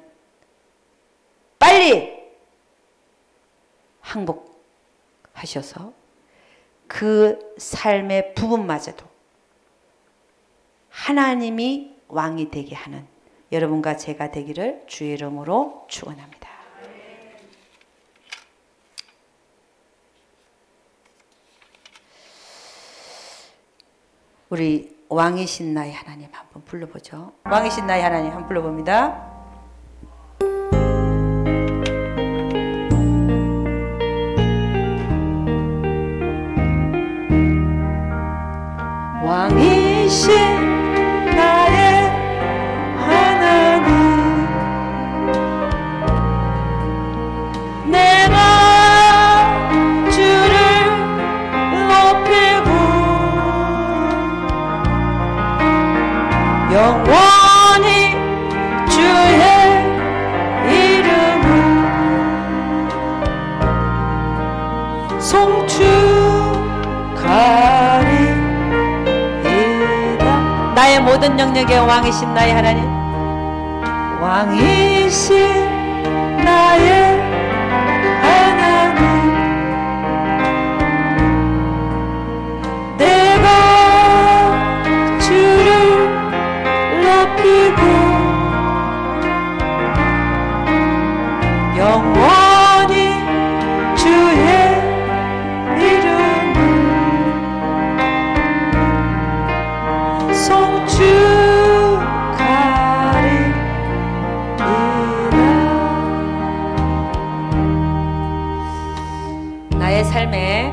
빨리 항복하셔서 그 삶의 부분마저도 하나님이 왕이 되게 하는 여러분과 제가 되기를 주의 이름으로 축원합니다. 우리 왕이신 나의 하나님 한번 불러보죠. 왕이신 나의 하나님 한번 불러봅니다. 왕이신 나의 하나님, 내가 주를 높이고 영원히 주의 이름을 송축하리. 나의 모든 영역의 왕이신 나의 하나님, 왕이신 나의 하나님, 내가 주를 높이고 영원히 주의 이름을 나의 삶에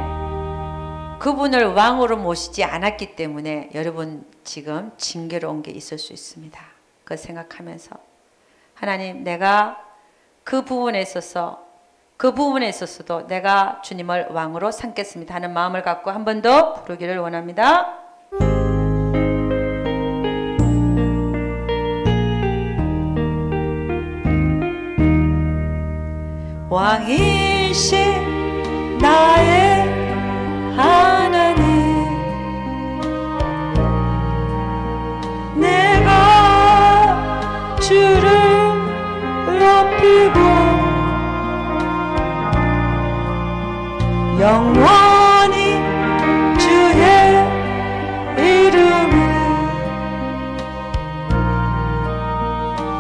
그분을 왕으로 모시지 않았기 때문에 여러분 지금 징계로운 게 있을 수 있습니다. 그걸 생각하면서 하나님, 내가 그 부분에 있어서 그 부분에 있어서도 내가 주님을 왕으로 삼겠습니다 하는 마음을 갖고 한 번 더 부르기를 원합니다. 왕이신 나의 하나님, 내가 주를 높이고 영원히 주의 이름을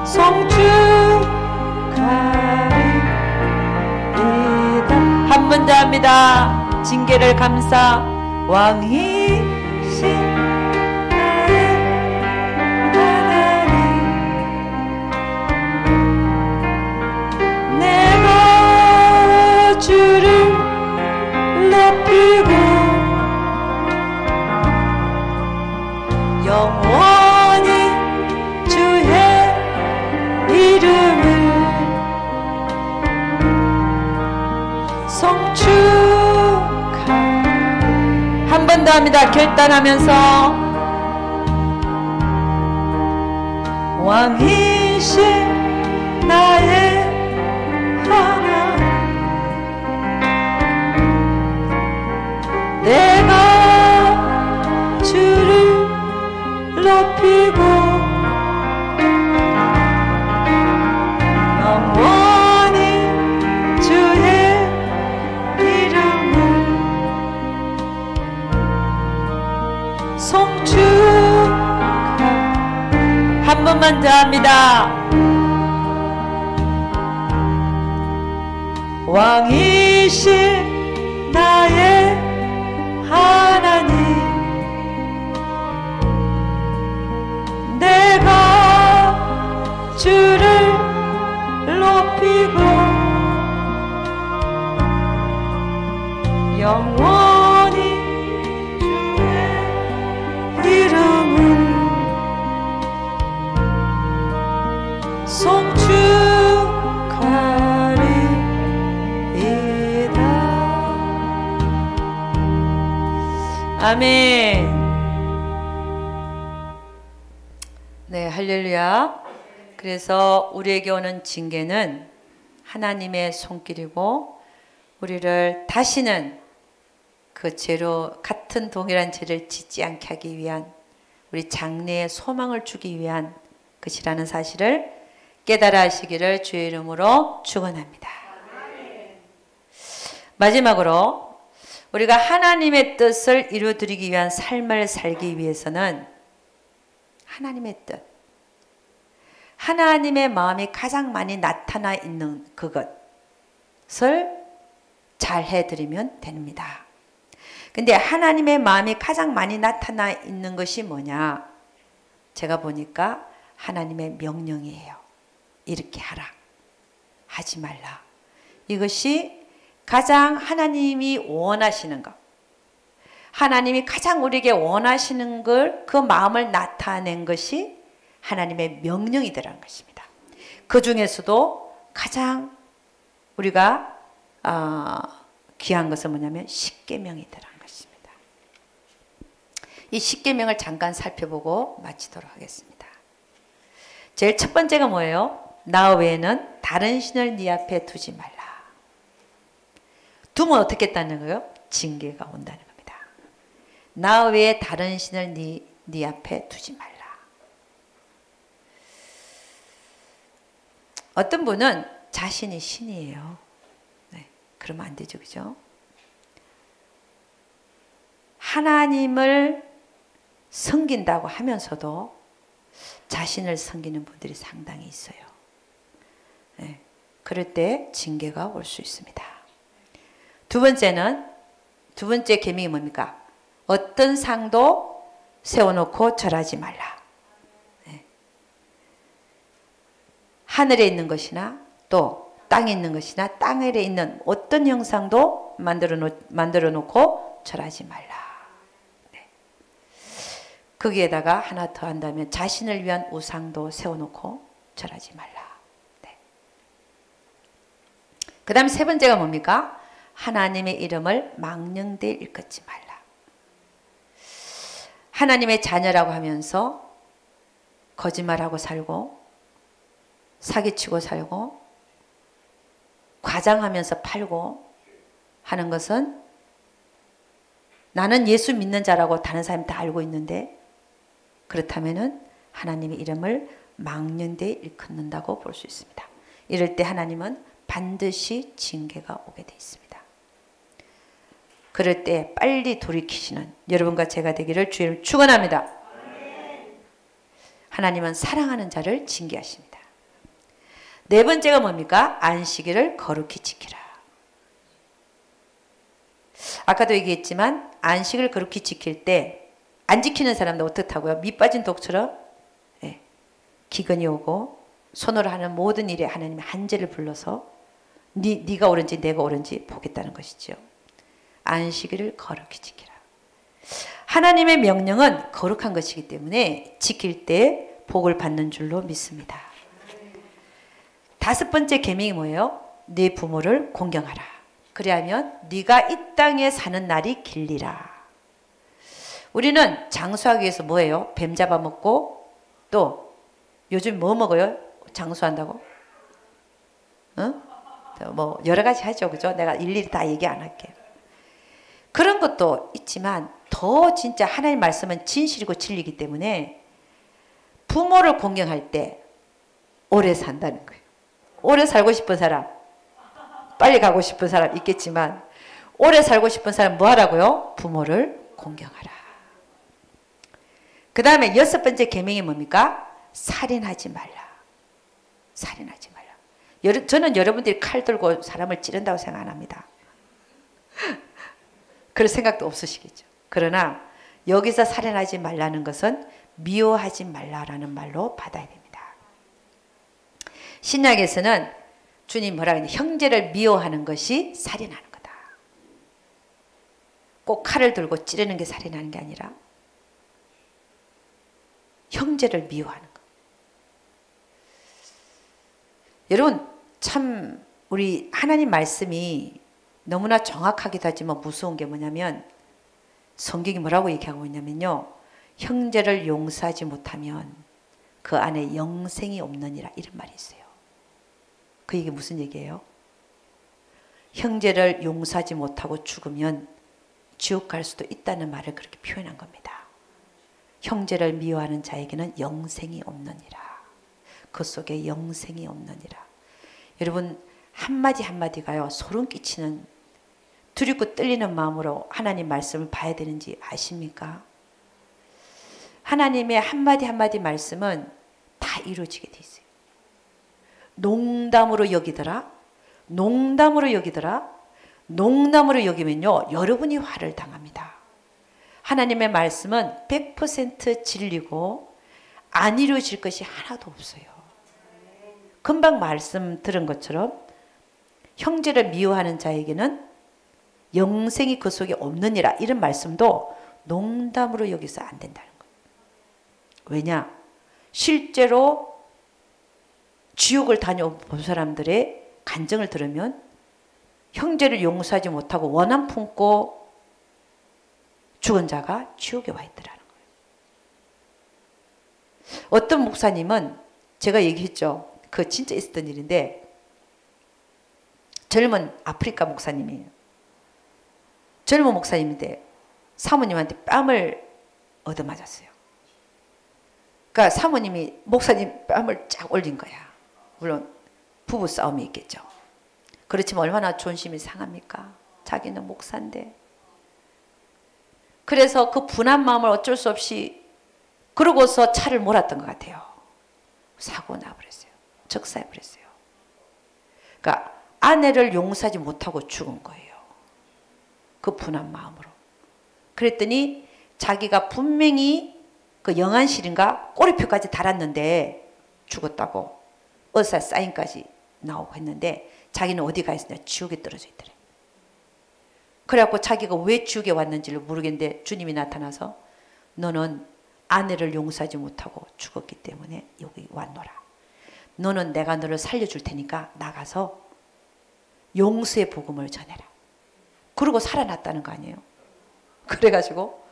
송축하리이다. 한 번 더 합니다. 징계를 감사. 왕이신 나의 하나님, 내가 주를 높이고 영원히 주의 이름을 송축하리. 한 번 더 합니다. 결단하면서 왕이신 나의 하나님, 내가 주를 높이고 영원히 주의 이름을 송축하리. 한 번만 더 합니다. 왕이신 나의 하나님, 내가 주를 높이고 영원히 주의 이름을 송축하리이다. 아멘. 네, 할렐루야. 그래서 우리에게 오는 징계는 하나님의 손길이고, 우리를 다시는 그 죄로, 같은 동일한 죄를 짓지 않게 하기 위한, 우리 장래에 소망을 주기 위한 것이라는 사실을 깨달아 하시기를 주의 이름으로 축원합니다. 마지막으로 우리가 하나님의 뜻을 이루어드리기 위한 삶을 살기 위해서는 하나님의 뜻, 하나님의 마음이 가장 많이 나타나 있는 그것을 잘 해드리면 됩니다. 근데 하나님의 마음이 가장 많이 나타나 있는 것이 뭐냐? 제가 보니까 하나님의 명령이에요. 이렇게 하라, 하지 말라. 이것이 가장 하나님이 원하시는 것, 하나님이 가장 우리에게 원하시는 걸, 그 마음을 나타낸 것이 하나님의 명령이더라는 것입니다. 그 중에서도 가장 우리가 귀한 것은 뭐냐면 십계명이더라는 것입니다. 이 십계명을 잠깐 살펴보고 마치도록 하겠습니다. 제일 첫 번째가 뭐예요? 나 외에는 다른 신을 네 앞에 두지 말라. 두면 어떻게 했다는 거예요? 징계가 온다는 겁니다. 나 외에 다른 신을 네 앞에 두지 말라. 어떤 분은 자신이 신이에요. 네, 그러면 안 되죠, 그죠? 하나님을 섬긴다고 하면서도 자신을 섬기는 분들이 상당히 있어요. 네, 그럴 때 징계가 올 수 있습니다. 두 번째 계명이 뭡니까? 어떤 상도 세워놓고 절하지 말라. 네. 하늘에 있는 것이나 또 땅에 있는 것이나 땅 아래에 있는 어떤 형상도 만들어 놓고 절하지 말라. 네. 거기에다가 하나 더 한다면 자신을 위한 우상도 세워놓고 절하지 말라. 네. 그 다음에 세 번째가 뭡니까? 하나님의 이름을 망령되이 일컫지 말라. 하나님의 자녀라고 하면서 거짓말하고 살고 사기치고 살고 과장하면서 팔고 하는 것은 나는 예수 믿는 자라고 다른 사람이 다 알고 있는데 그렇다면은 하나님의 이름을 망령되이 일컫는다고 볼 수 있습니다. 이럴 때 하나님은 반드시 징계가 오게 돼 있습니다. 그럴 때 빨리 돌이키시는 여러분과 제가 되기를 주님 축원합니다. 하나님은 사랑하는 자를 징계하십니다. 네 번째가 뭡니까? 안식일을 거룩히 지키라. 아까도 얘기했지만 안식을 거룩히 지킬 때 안 지키는 사람도 어떻다고요? 밑 빠진 독처럼 기근이 오고 손으로 하는 모든 일에 하나님의 한죄를 불러서 네가 옳은지 내가 옳은지 보겠다는 것이죠. 안식일을 거룩히 지키라. 하나님의 명령은 거룩한 것이기 때문에 지킬 때 복을 받는 줄로 믿습니다. 다섯 번째 계명이 뭐예요? 네 부모를 공경하라. 그리하면 네가 이 땅에 사는 날이 길리라. 우리는 장수하기 위해서 뭐예요? 뱀 잡아먹고 또 요즘 뭐 먹어요? 장수한다고? 응? 뭐 여러 가지 하죠. 그죠? 내가 일일이 다 얘기 안 할게요. 그런 것도 있지만 더 진짜 하나님 말씀은 진실이고 진리이기 때문에 부모를 공경할 때 오래 산다는 거예요. 오래 살고 싶은 사람, 빨리 가고 싶은 사람 있겠지만 오래 살고 싶은 사람 뭐 하라고요? 부모를 공경하라. 그 다음에 여섯 번째 계명이 뭡니까? 살인하지 말라. 살인하지 말라. 저는 여러분들이 칼 들고 사람을 찌른다고 생각 안 합니다. 그럴 생각도 없으시겠죠. 그러나 여기서 살인하지 말라는 것은 미워하지 말라라는 말로 받아야 됩니다. 신약에서는 주님 뭐라 그러냐? 형제를 미워하는 것이 살인하는 거다. 꼭 칼을 들고 찌르는 게 살인하는 게 아니라 형제를 미워하는 것. 여러분 참 우리 하나님 말씀이 너무나 정확하기도 하지만 무서운 게 뭐냐면 성경이 뭐라고 얘기하고 있냐면요. 형제를 용서하지 못하면 그 안에 영생이 없느니라 이런 말이 있어요. 그 얘기 무슨 얘기예요? 형제를 용서하지 못하고 죽으면 지옥 갈 수도 있다는 말을 그렇게 표현한 겁니다. 형제를 미워하는 자에게는 영생이 없느니라. 그 속에 영생이 없느니라. 여러분 한마디 한마디가요 소름 끼치는 두렵고 떨리는 마음으로 하나님 말씀을 봐야 되는지 아십니까? 하나님의 한마디 한마디 말씀은 다 이루어지게 돼 있어요. 농담으로 여기더라. 농담으로 여기더라. 농담으로 여기면요 여러분이 화를 당합니다. 하나님의 말씀은 100% 진리고 안 이루어질 것이 하나도 없어요. 금방 말씀 들은 것처럼 형제를 미워하는 자에게는 영생이 그 속에 없느니라 이런 말씀도 농담으로 여기서 안 된다는 거예요. 왜냐? 실제로 지옥을 다녀본 사람들의 간증을 들으면 형제를 용서하지 못하고 원한 품고 죽은 자가 지옥에 와 있더라는 거예요. 어떤 목사님은 제가 얘기했죠. 그거 진짜 있었던 일인데 젊은 아프리카 목사님이에요. 젊은 목사님인데 사모님한테 뺨을 얻어맞았어요. 그러니까 사모님이 목사님 뺨을 쫙 올린 거야. 물론 부부 싸움이 있겠죠. 그렇지만 얼마나 존심이 상합니까? 자기는 목사인데. 그래서 그 분한 마음을 어쩔 수 없이 그러고서 차를 몰았던 것 같아요. 사고 나버렸어요. 적사해버렸어요. 그러니까 아내를 용서하지 못하고 죽은 거예요. 그 분한 마음으로. 그랬더니 자기가 분명히 그 영안실인가 꼬리표까지 달았는데 죽었다고 의사 사인까지 나오고 했는데 자기는 어디 가 있으냐? 지옥에 떨어져 있더래. 그래갖고 자기가 왜 지옥에 왔는지를 모르겠는데 주님이 나타나서 너는 아내를 용서하지 못하고 죽었기 때문에 여기 왔노라. 너는 내가 너를 살려줄 테니까 나가서 용서의 복음을 전해라. 그러고 살아났다는 거 아니에요. 그래가지고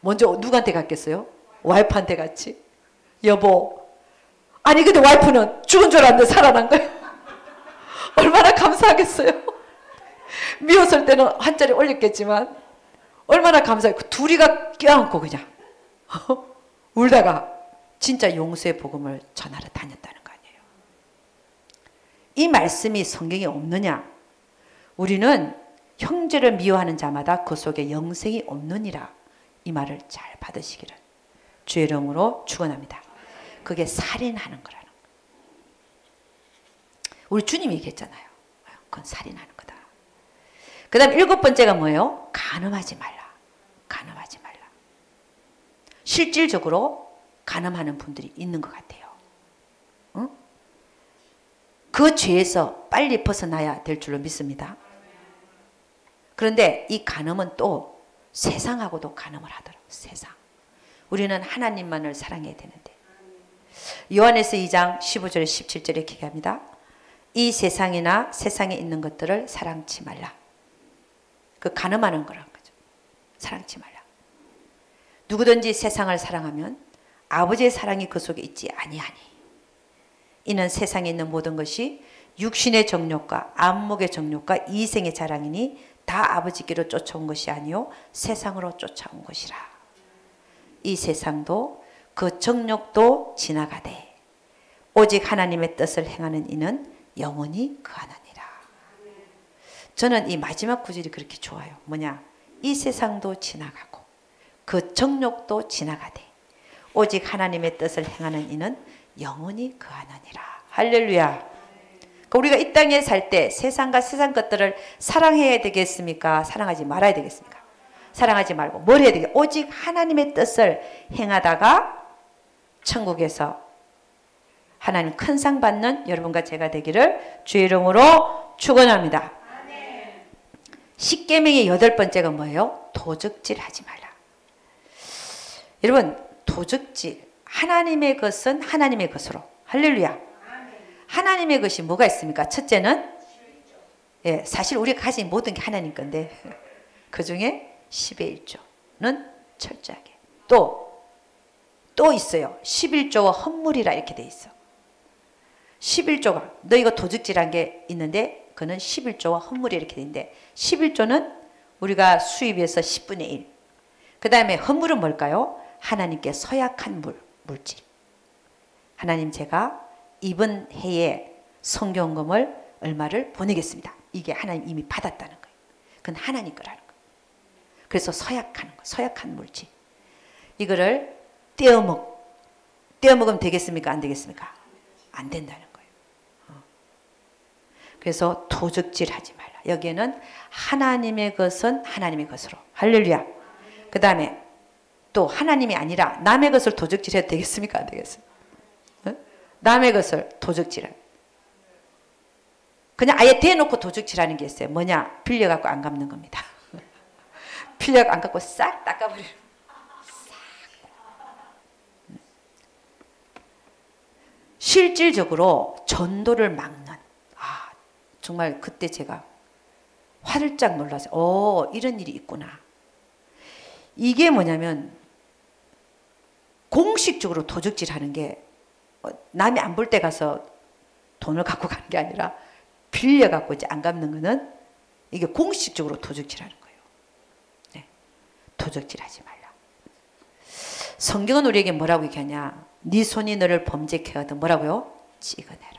먼저 누구한테 갔겠어요? 와이프한테 갔지. 여보, 아니 근데 와이프는 죽은 줄 알았는데 살아난 거예요. 얼마나 감사하겠어요. 미웠을 때는 한 자리 올렸겠지만 얼마나 감사해요. 그 둘이가 껴안고 그냥 울다가 진짜 용서의 복음을 전하러 다녔다는 거 아니에요. 이 말씀이 성경에 없느냐? 우리는 형제를 미워하는 자마다 그 속에 영생이 없느니라. 이 말을 잘 받으시기를 주의 이름으로 축원합니다. 그게 살인하는 거라는 거예요. 우리 주님이 얘기했잖아요. 그건 살인하는 거다. 그 다음 7번째가 뭐예요? 간음하지 말라. 간음하지 말라. 실질적으로 간음하는 분들이 있는 것 같아요. 응? 그 죄에서 빨리 벗어나야 될 줄로 믿습니다. 그런데 이 간음은 또 세상하고도 간음을 하더라고요. 세상. 우리는 하나님만을 사랑해야 되는데. 요한에서 2장 15절에 17절에 이렇게 얘기합니다. 이 세상이나 세상에 있는 것들을 사랑치 말라. 그 간음하는 거란 거죠. 사랑치 말라. 누구든지 세상을 사랑하면 아버지의 사랑이 그 속에 있지 아니하니. 이는 세상에 있는 모든 것이 육신의 정욕과 안목의 정욕과 이생의 자랑이니 다 아버지께로 쫓아온 것이 아니요 세상으로 쫓아온 것이라. 이 세상도 그 정욕도 지나가되 오직 하나님의 뜻을 행하는 이는 영원히 거하느니라. 저는 이 마지막 구절이 그렇게 좋아요. 뭐냐? 이 세상도 지나가고 그 정욕도 지나가되 오직 하나님의 뜻을 행하는 이는 영원히 거하느니라. 할렐루야. 우리가 이 땅에 살 때 세상과 세상 것들을 사랑해야 되겠습니까? 사랑하지 말아야 되겠습니까? 사랑하지 말고 뭘 해야 되겠습니까? 오직 하나님의 뜻을 행하다가 천국에서 하나님 큰 상 받는 여러분과 제가 되기를 주의 이름으로 축원합니다. 십계명의 8번째가 뭐예요? 도적질 하지 말라. 여러분, 도적질, 하나님의 것은 하나님의 것으로. 할렐루야. 하나님의 것이 뭐가 있습니까? 첫째는 예, 사실 우리가 가진 모든 게 하나님 건데 그 중에 10의 1조는 철저하게. 또 있어요. 11조와 헌물이라 이렇게 돼 있어. 11조가 너 이거 도적질한 게 있는데 그는 11조와 헌물이 이렇게 돼 있는데 11조는 우리가 수입에서 10분의 1. 그 다음에 헌물은 뭘까요? 하나님께 서약한 물질. 하나님 제가 이번 해에 성경금을 얼마를 보내겠습니다. 이게 하나님 이미 받았다는 거예요. 그건 하나님 거라는 거예요. 그래서 서약하는 거, 서약한 물질. 이거를 떼어먹으면 되겠습니까? 안 되겠습니까? 안 된다는 거예요. 그래서 도적질 하지 말라. 여기에는 하나님의 것은 하나님의 것으로. 할렐루야. 그 다음에 또 하나님이 아니라 남의 것을 도적질해도 되겠습니까? 안 되겠습니까? 남의 것을 도적질하는. 그냥 아예 대놓고 도적질하는 게 있어요. 뭐냐? 빌려갖고 안 갚는 겁니다. 빌려갖고 안 갚고 싹 닦아버리는. 실질적으로 전도를 막는. 정말 그때 제가 화들짝 놀라서 이런 일이 있구나. 이게 뭐냐면 공식적으로 도적질하는 게 남이 안 볼 때 가서 돈을 갖고 가는 게 아니라 빌려갖고 이제 안 갚는 거는 이게 공식적으로 도적질하는 거예요. 네. 도적질하지 말라. 성경은 우리에게 뭐라고 얘기하냐? 네 손이 너를 범죄케 하거든 뭐라고요? 찍어내라.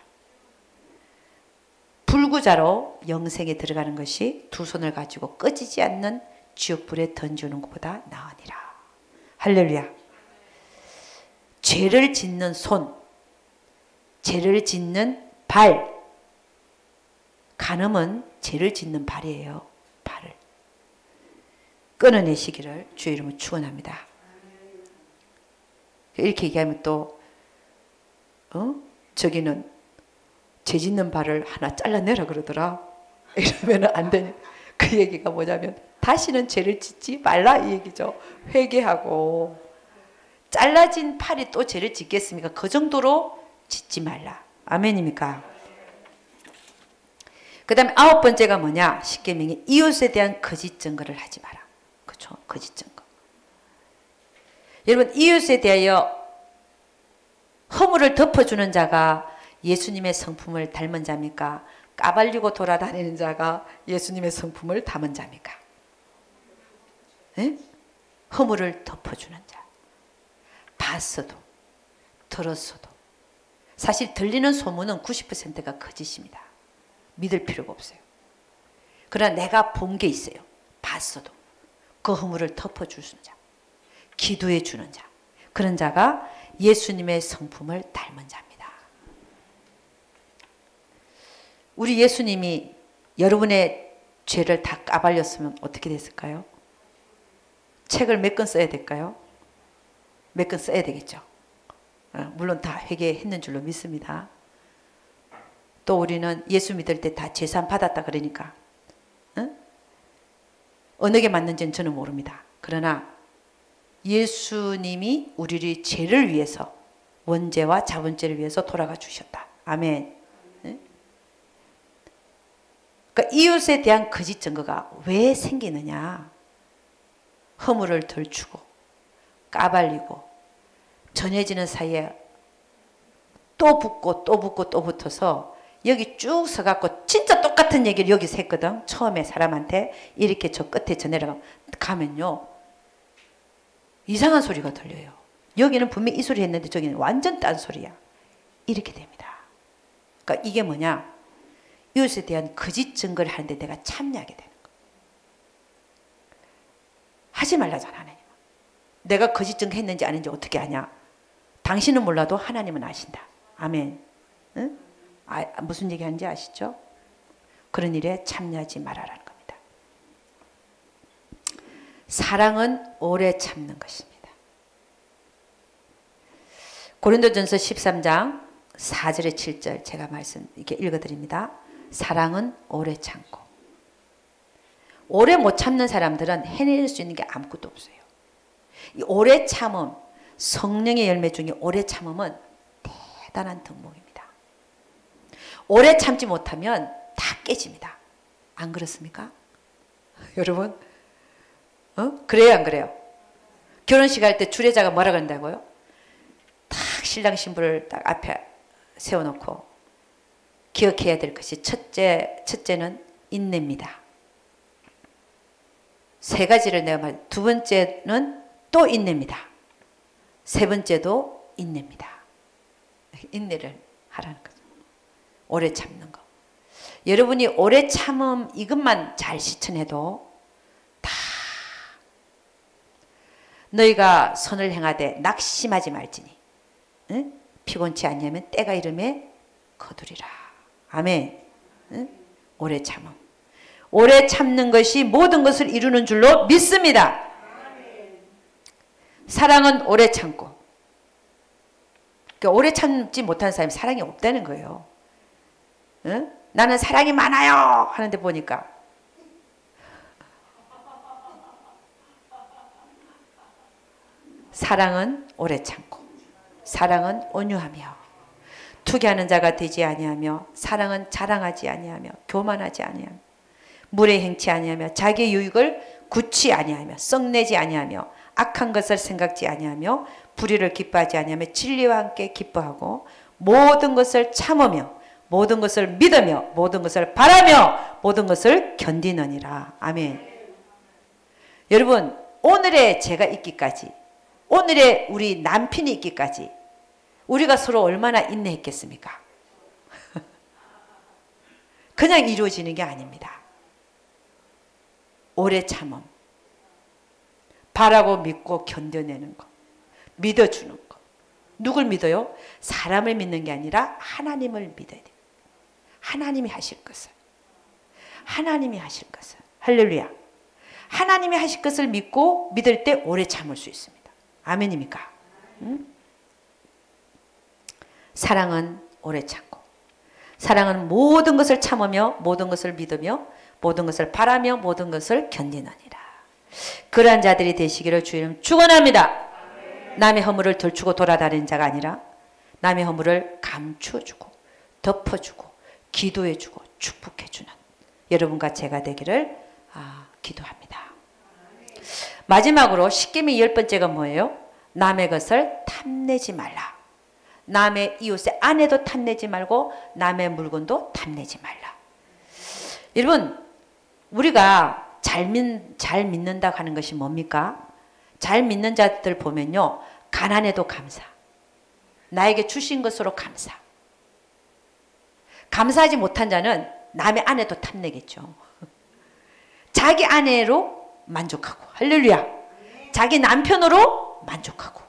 불구자로 영생에 들어가는 것이 두 손을 가지고 꺼지지 않는 지옥불에 던지는 것보다 나으니라. 할렐루야. 죄를 짓는 손, 죄를 짓는 발. 간음은 죄를 짓는 발이에요. 발을 끊어내시기를 주의 이름으로 축원합니다. 이렇게 얘기하면 또 저기는 죄 짓는 발을 하나 잘라내라 그러더라. 이러면 안 되냐. 그 얘기가 뭐냐면 다시는 죄를 짓지 말라 이 얘기죠. 회개하고. 잘라진 팔이 또 죄를 짓겠습니까? 그 정도로 짓지 말라. 아멘입니까? 그 다음에 9번째가 뭐냐? 십계명이 이웃에 대한 거짓 증거를 하지 마라. 그렇죠? 거짓 증거. 여러분, 이웃에 대하여 허물을 덮어주는 자가 예수님의 성품을 닮은 자입니까? 까발리고 돌아다니는 자가 예수님의 성품을 담은 자입니까? 네? 허물을 덮어주는 자. 봤어도 들었어도. 사실 들리는 소문은 90%가 거짓입니다. 믿을 필요가 없어요. 그러나 내가 본 게 있어요. 봤어도 그 허물을 덮어주는 자, 기도해 주는 자, 그런 자가 예수님의 성품을 닮은 자입니다. 우리 예수님이 여러분의 죄를 다 까발렸으면 어떻게 됐을까요? 책을 몇 권 써야 될까요? 몇 권 써야 되겠죠. 물론 다 회개했는 줄로 믿습니다. 또 우리는 예수 믿을 때 다 제산 받았다 그러니까 어느 게 맞는지는 저는 모릅니다. 그러나 예수님이 우리를 죄를 위해서 원죄와 자본죄를 위해서 돌아가 주셨다. 아멘. 그러니까 이웃에 대한 거짓 증거가 왜 생기느냐? 허물을 덜추고 까발리고 전해지는 사이에 또 붙고 또 붙고 또 붙어서 여기 쭉 서갖고 진짜 똑같은 얘기를 여기서 했거든. 처음에 사람한테 이렇게 저 끝에 저 내려가면요 이상한 소리가 들려요. 여기는 분명히 이 소리 했는데 저기는 완전 딴 소리야. 이렇게 됩니다. 그러니까 이게 뭐냐? 이웃에 대한 거짓 증거를 하는데 내가 참여하게 되는 거. 하지 말라잖아. 하나님. 내가 거짓 증거 했는지 아닌지 어떻게 아냐? 당신은 몰라도 하나님은 아신다. 아멘. 응? 무슨 얘기하는지 아시죠? 그런 일에 참여하지 말아라는 겁니다. 사랑은 오래 참는 것입니다. 고린도전서 13장 4절에 7절 제가 이렇게 읽어드립니다. 사랑은 오래 참고. 오래 못 참는 사람들은 해낼 수 있는 게 아무것도 없어요. 이 오래 참음, 성령의 열매 중에 오래 참음은 대단한 덕목입니다. 오래 참지 못하면 다 깨집니다. 안 그렇습니까? 여러분? 그래요, 안 그래요? 결혼식 할 때 주례자가 뭐라 그런다고요? 딱 신랑 신부를 딱 앞에 세워놓고 기억해야 될 것이 첫째는 인내입니다. 세 가지를 내가 말. 두 번째는 또 인내입니다. 세 번째도 인내입니다. 인내를 하라는 거죠. 오래 참는 거. 여러분이 오래 참음 이것만 잘 실천해도 다 너희가 선을 행하되 낙심하지 말지니 응? 피곤치 않냐면 때가 이름에 거두리라. 아멘. 응? 오래 참음. 오래 참는 것이 모든 것을 이루는 줄로 믿습니다. 사랑은 오래 참고. 그러니까 오래 참지 못한 사람이 사랑이 없다는 거예요. 응? 나는 사랑이 많아요 하는데 보니까 사랑은 오래 참고 사랑은 온유하며 투기하는 자가 되지 아니하며 사랑은 자랑하지 아니하며 교만하지 아니하며 물에 행치 아니하며 자기의 유익을 굳지 아니하며 썩내지 아니하며 악한 것을 생각지 아니하며 불의를 기뻐하지 아니하며 진리와 함께 기뻐하고 모든 것을 참으며 모든 것을 믿으며 모든 것을 바라며 모든 것을 견디느니라. 아멘. 여러분 오늘의 제가 있기까지 오늘의 우리 남편이 있기까지 우리가 서로 얼마나 인내했겠습니까? 그냥 이루어지는 게 아닙니다. 오래 참음 바라고 믿고 견뎌내는 것 믿어주는 것 누굴 믿어요? 사람을 믿는 게 아니라 하나님을 믿어야 돼요. 하나님이 하실 것을 하나님이 하실 것을 할렐루야. 하나님이 하실 것을 믿고 믿을 때 오래 참을 수 있습니다. 아멘입니까? 응? 사랑은 오래 참고 사랑은 모든 것을 참으며 모든 것을 믿으며 모든 것을 바라며 모든 것을 견디느니라. 그러한 자들이 되시기를 주의 이름 축원합니다. 남의 허물을 덜추고 돌아다니는 자가 아니라 남의 허물을 감추어주고 덮어주고 기도해주고 축복해주는 여러분과 제가 되기를 기도합니다. 마지막으로 십계명 10번째가 뭐예요? 남의 것을 탐내지 말라. 남의 이웃의 아내도 탐내지 말고 남의 물건도 탐내지 말라. 여러분, 우리가 잘 믿는다고 하는 것이 뭡니까? 잘 믿는 자들 보면요, 가난해도 감사, 나에게 주신 것으로 감사. 감사하지 못한 자는 남의 아내도 탐내겠죠. 자기 아내로 만족하고, 할렐루야, 자기 남편으로 만족하고,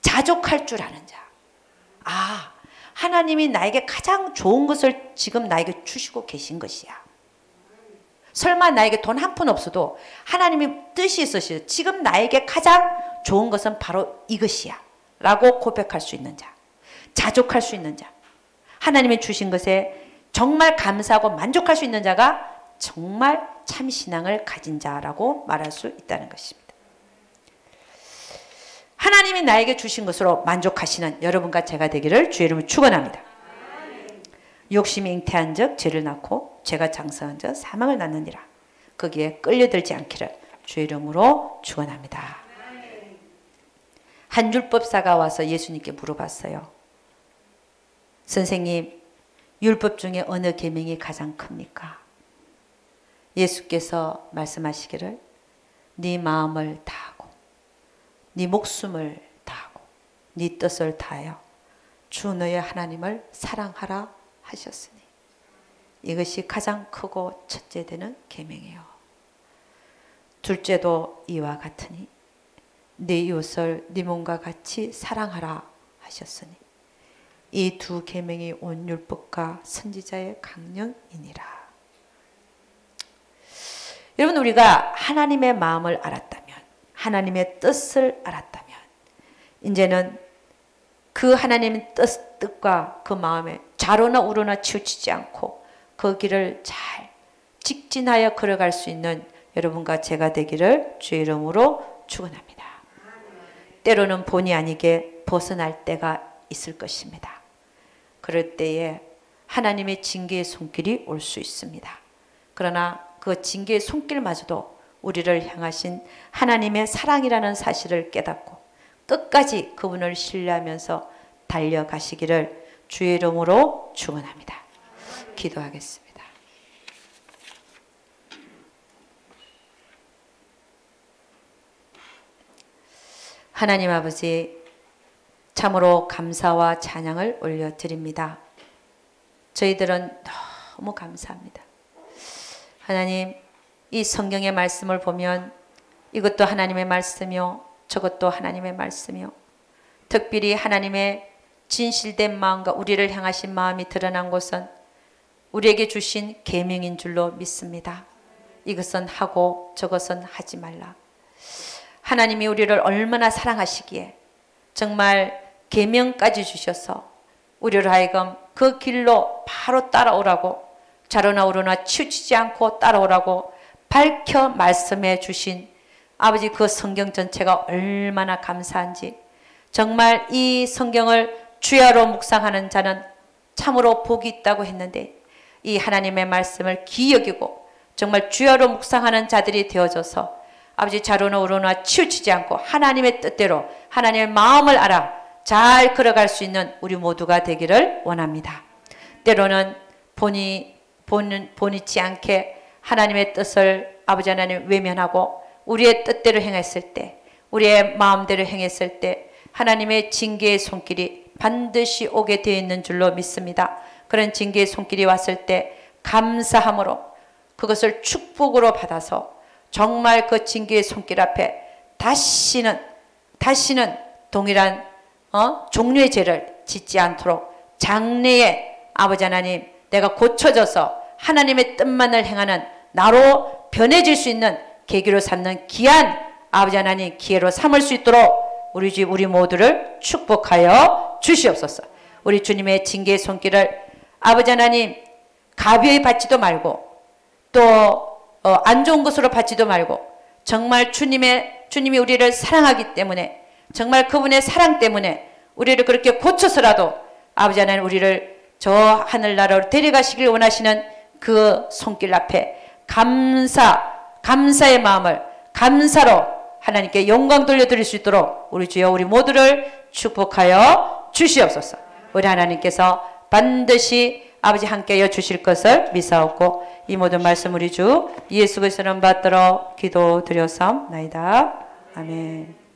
자족할 줄 아는 자. 하나님이 나에게 가장 좋은 것을 지금 나에게 주시고 계신 것이야. 설마 나에게 돈 한 푼 없어도 하나님이 뜻이 있으시죠. 지금 나에게 가장 좋은 것은 바로 이것이야 라고 고백할 수 있는 자, 자족할 수 있는 자, 하나님이 주신 것에 정말 감사하고 만족할 수 있는 자가 정말 참신앙을 가진 자라고 말할 수 있다는 것입니다. 하나님이 나에게 주신 것으로 만족하시는 여러분과 제가 되기를 주의 이름으로 축원합니다. 욕심이 잉태한 적 죄를 낳고 죄가 장성한 적 사망을 낳느니라. 거기에 끌려들지 않기를 주의 이름으로 축원합니다. 한 율법사가 와서 예수님께 물어봤어요. 선생님, 율법 중에 어느 계명이 가장 큽니까? 예수께서 말씀하시기를 네 마음을 다하고 네 목숨을 다하고 네 뜻을 다하여 주 너의 하나님을 사랑하라 하셨으니 이것이 가장 크고 첫째 되는 계명이요. 둘째도 이와 같으니 네 이웃을 네 몸과 같이 사랑하라 하셨으니 이 두 계명이 온 율법과 선지자의 강령이니라. 여러분, 우리가 하나님의 마음을 알았다면, 하나님의 뜻을 알았다면, 이제는 그 하나님의 뜻과 그 마음에 좌로나 우로나 치우치지 않고 그 길을 잘 직진하여 걸어갈 수 있는 여러분과 제가 되기를 주의 이름으로 축원합니다. 때로는 본의 아니게 벗어날 때가 있을 것입니다. 그럴 때에 하나님의 징계의 손길이 올 수 있습니다. 그러나 그 징계의 손길마저도 우리를 향하신 하나님의 사랑이라는 사실을 깨닫고 끝까지 그분을 신뢰하면서 달려가시기를 주의 이름으로 축원합니다. 기도하겠습니다. 하나님 아버지, 참으로 감사와 찬양을 올려드립니다. 저희들은 너무 감사합니다. 하나님, 이 성경의 말씀을 보면 이것도 하나님의 말씀이요, 저것도 하나님의 말씀이요, 특별히 하나님의 진실된 마음과 우리를 향하신 마음이 드러난 곳은 우리에게 주신 계명인 줄로 믿습니다. 이것은 하고 저것은 하지 말라. 하나님이 우리를 얼마나 사랑하시기에 정말 계명까지 주셔서 우리를 하여금 그 길로 바로 따라오라고, 좌로나 우로나 치우치지 않고 따라오라고 밝혀 말씀해 주신 아버지, 그 성경 전체가 얼마나 감사한지, 정말 이 성경을 주야로 묵상하는 자는 참으로 복이 있다고 했는데 이 하나님의 말씀을 귀히 여기고 정말 주야로 묵상하는 자들이 되어져서 아버지, 좌로나 우로나 치우치지 않고 하나님의 뜻대로 하나님의 마음을 알아 잘 걸어갈 수 있는 우리 모두가 되기를 원합니다. 때로는 본의치 않게 하나님의 뜻을 아버지 하나님 외면하고 우리의 뜻대로 행했을 때, 우리의 마음대로 행했을 때 하나님의 징계의 손길이 반드시 오게 되어 있는 줄로 믿습니다. 그런 징계의 손길이 왔을 때 감사함으로 그것을 축복으로 받아서 정말 그 징계의 손길 앞에 다시는 동일한 종류의 죄를 짓지 않도록 장래에 아버지 하나님, 내가 고쳐져서 하나님의 뜻만을 행하는 나로 변해질 수 있는 계기로 삼는 귀한 아버지 하나님 기회로 삼을 수 있도록 우리 집 우리 모두를 축복하여 주시옵소서. 우리 주님의 징계의 손길을 아버지 하나님 가벼이 받지도 말고 또 안 좋은 것으로 받지도 말고 정말 주님이 우리를 사랑하기 때문에, 정말 그분의 사랑 때문에 우리를 그렇게 고쳐서라도 아버지 하나님 우리를 저 하늘나라로 데려가시길 원하시는 그 손길 앞에 감사의 마음을 감사로 하나님께 영광 돌려드릴 수 있도록 우리 주여 우리 모두를 축복하여 주시옵소서. 우리 하나님께서 반드시 아버지 함께하여 주실 것을 믿사옵고 이 모든 말씀 우리 주 예수 그리스도는 받들어 기도드렸사옵나이다. 아멘.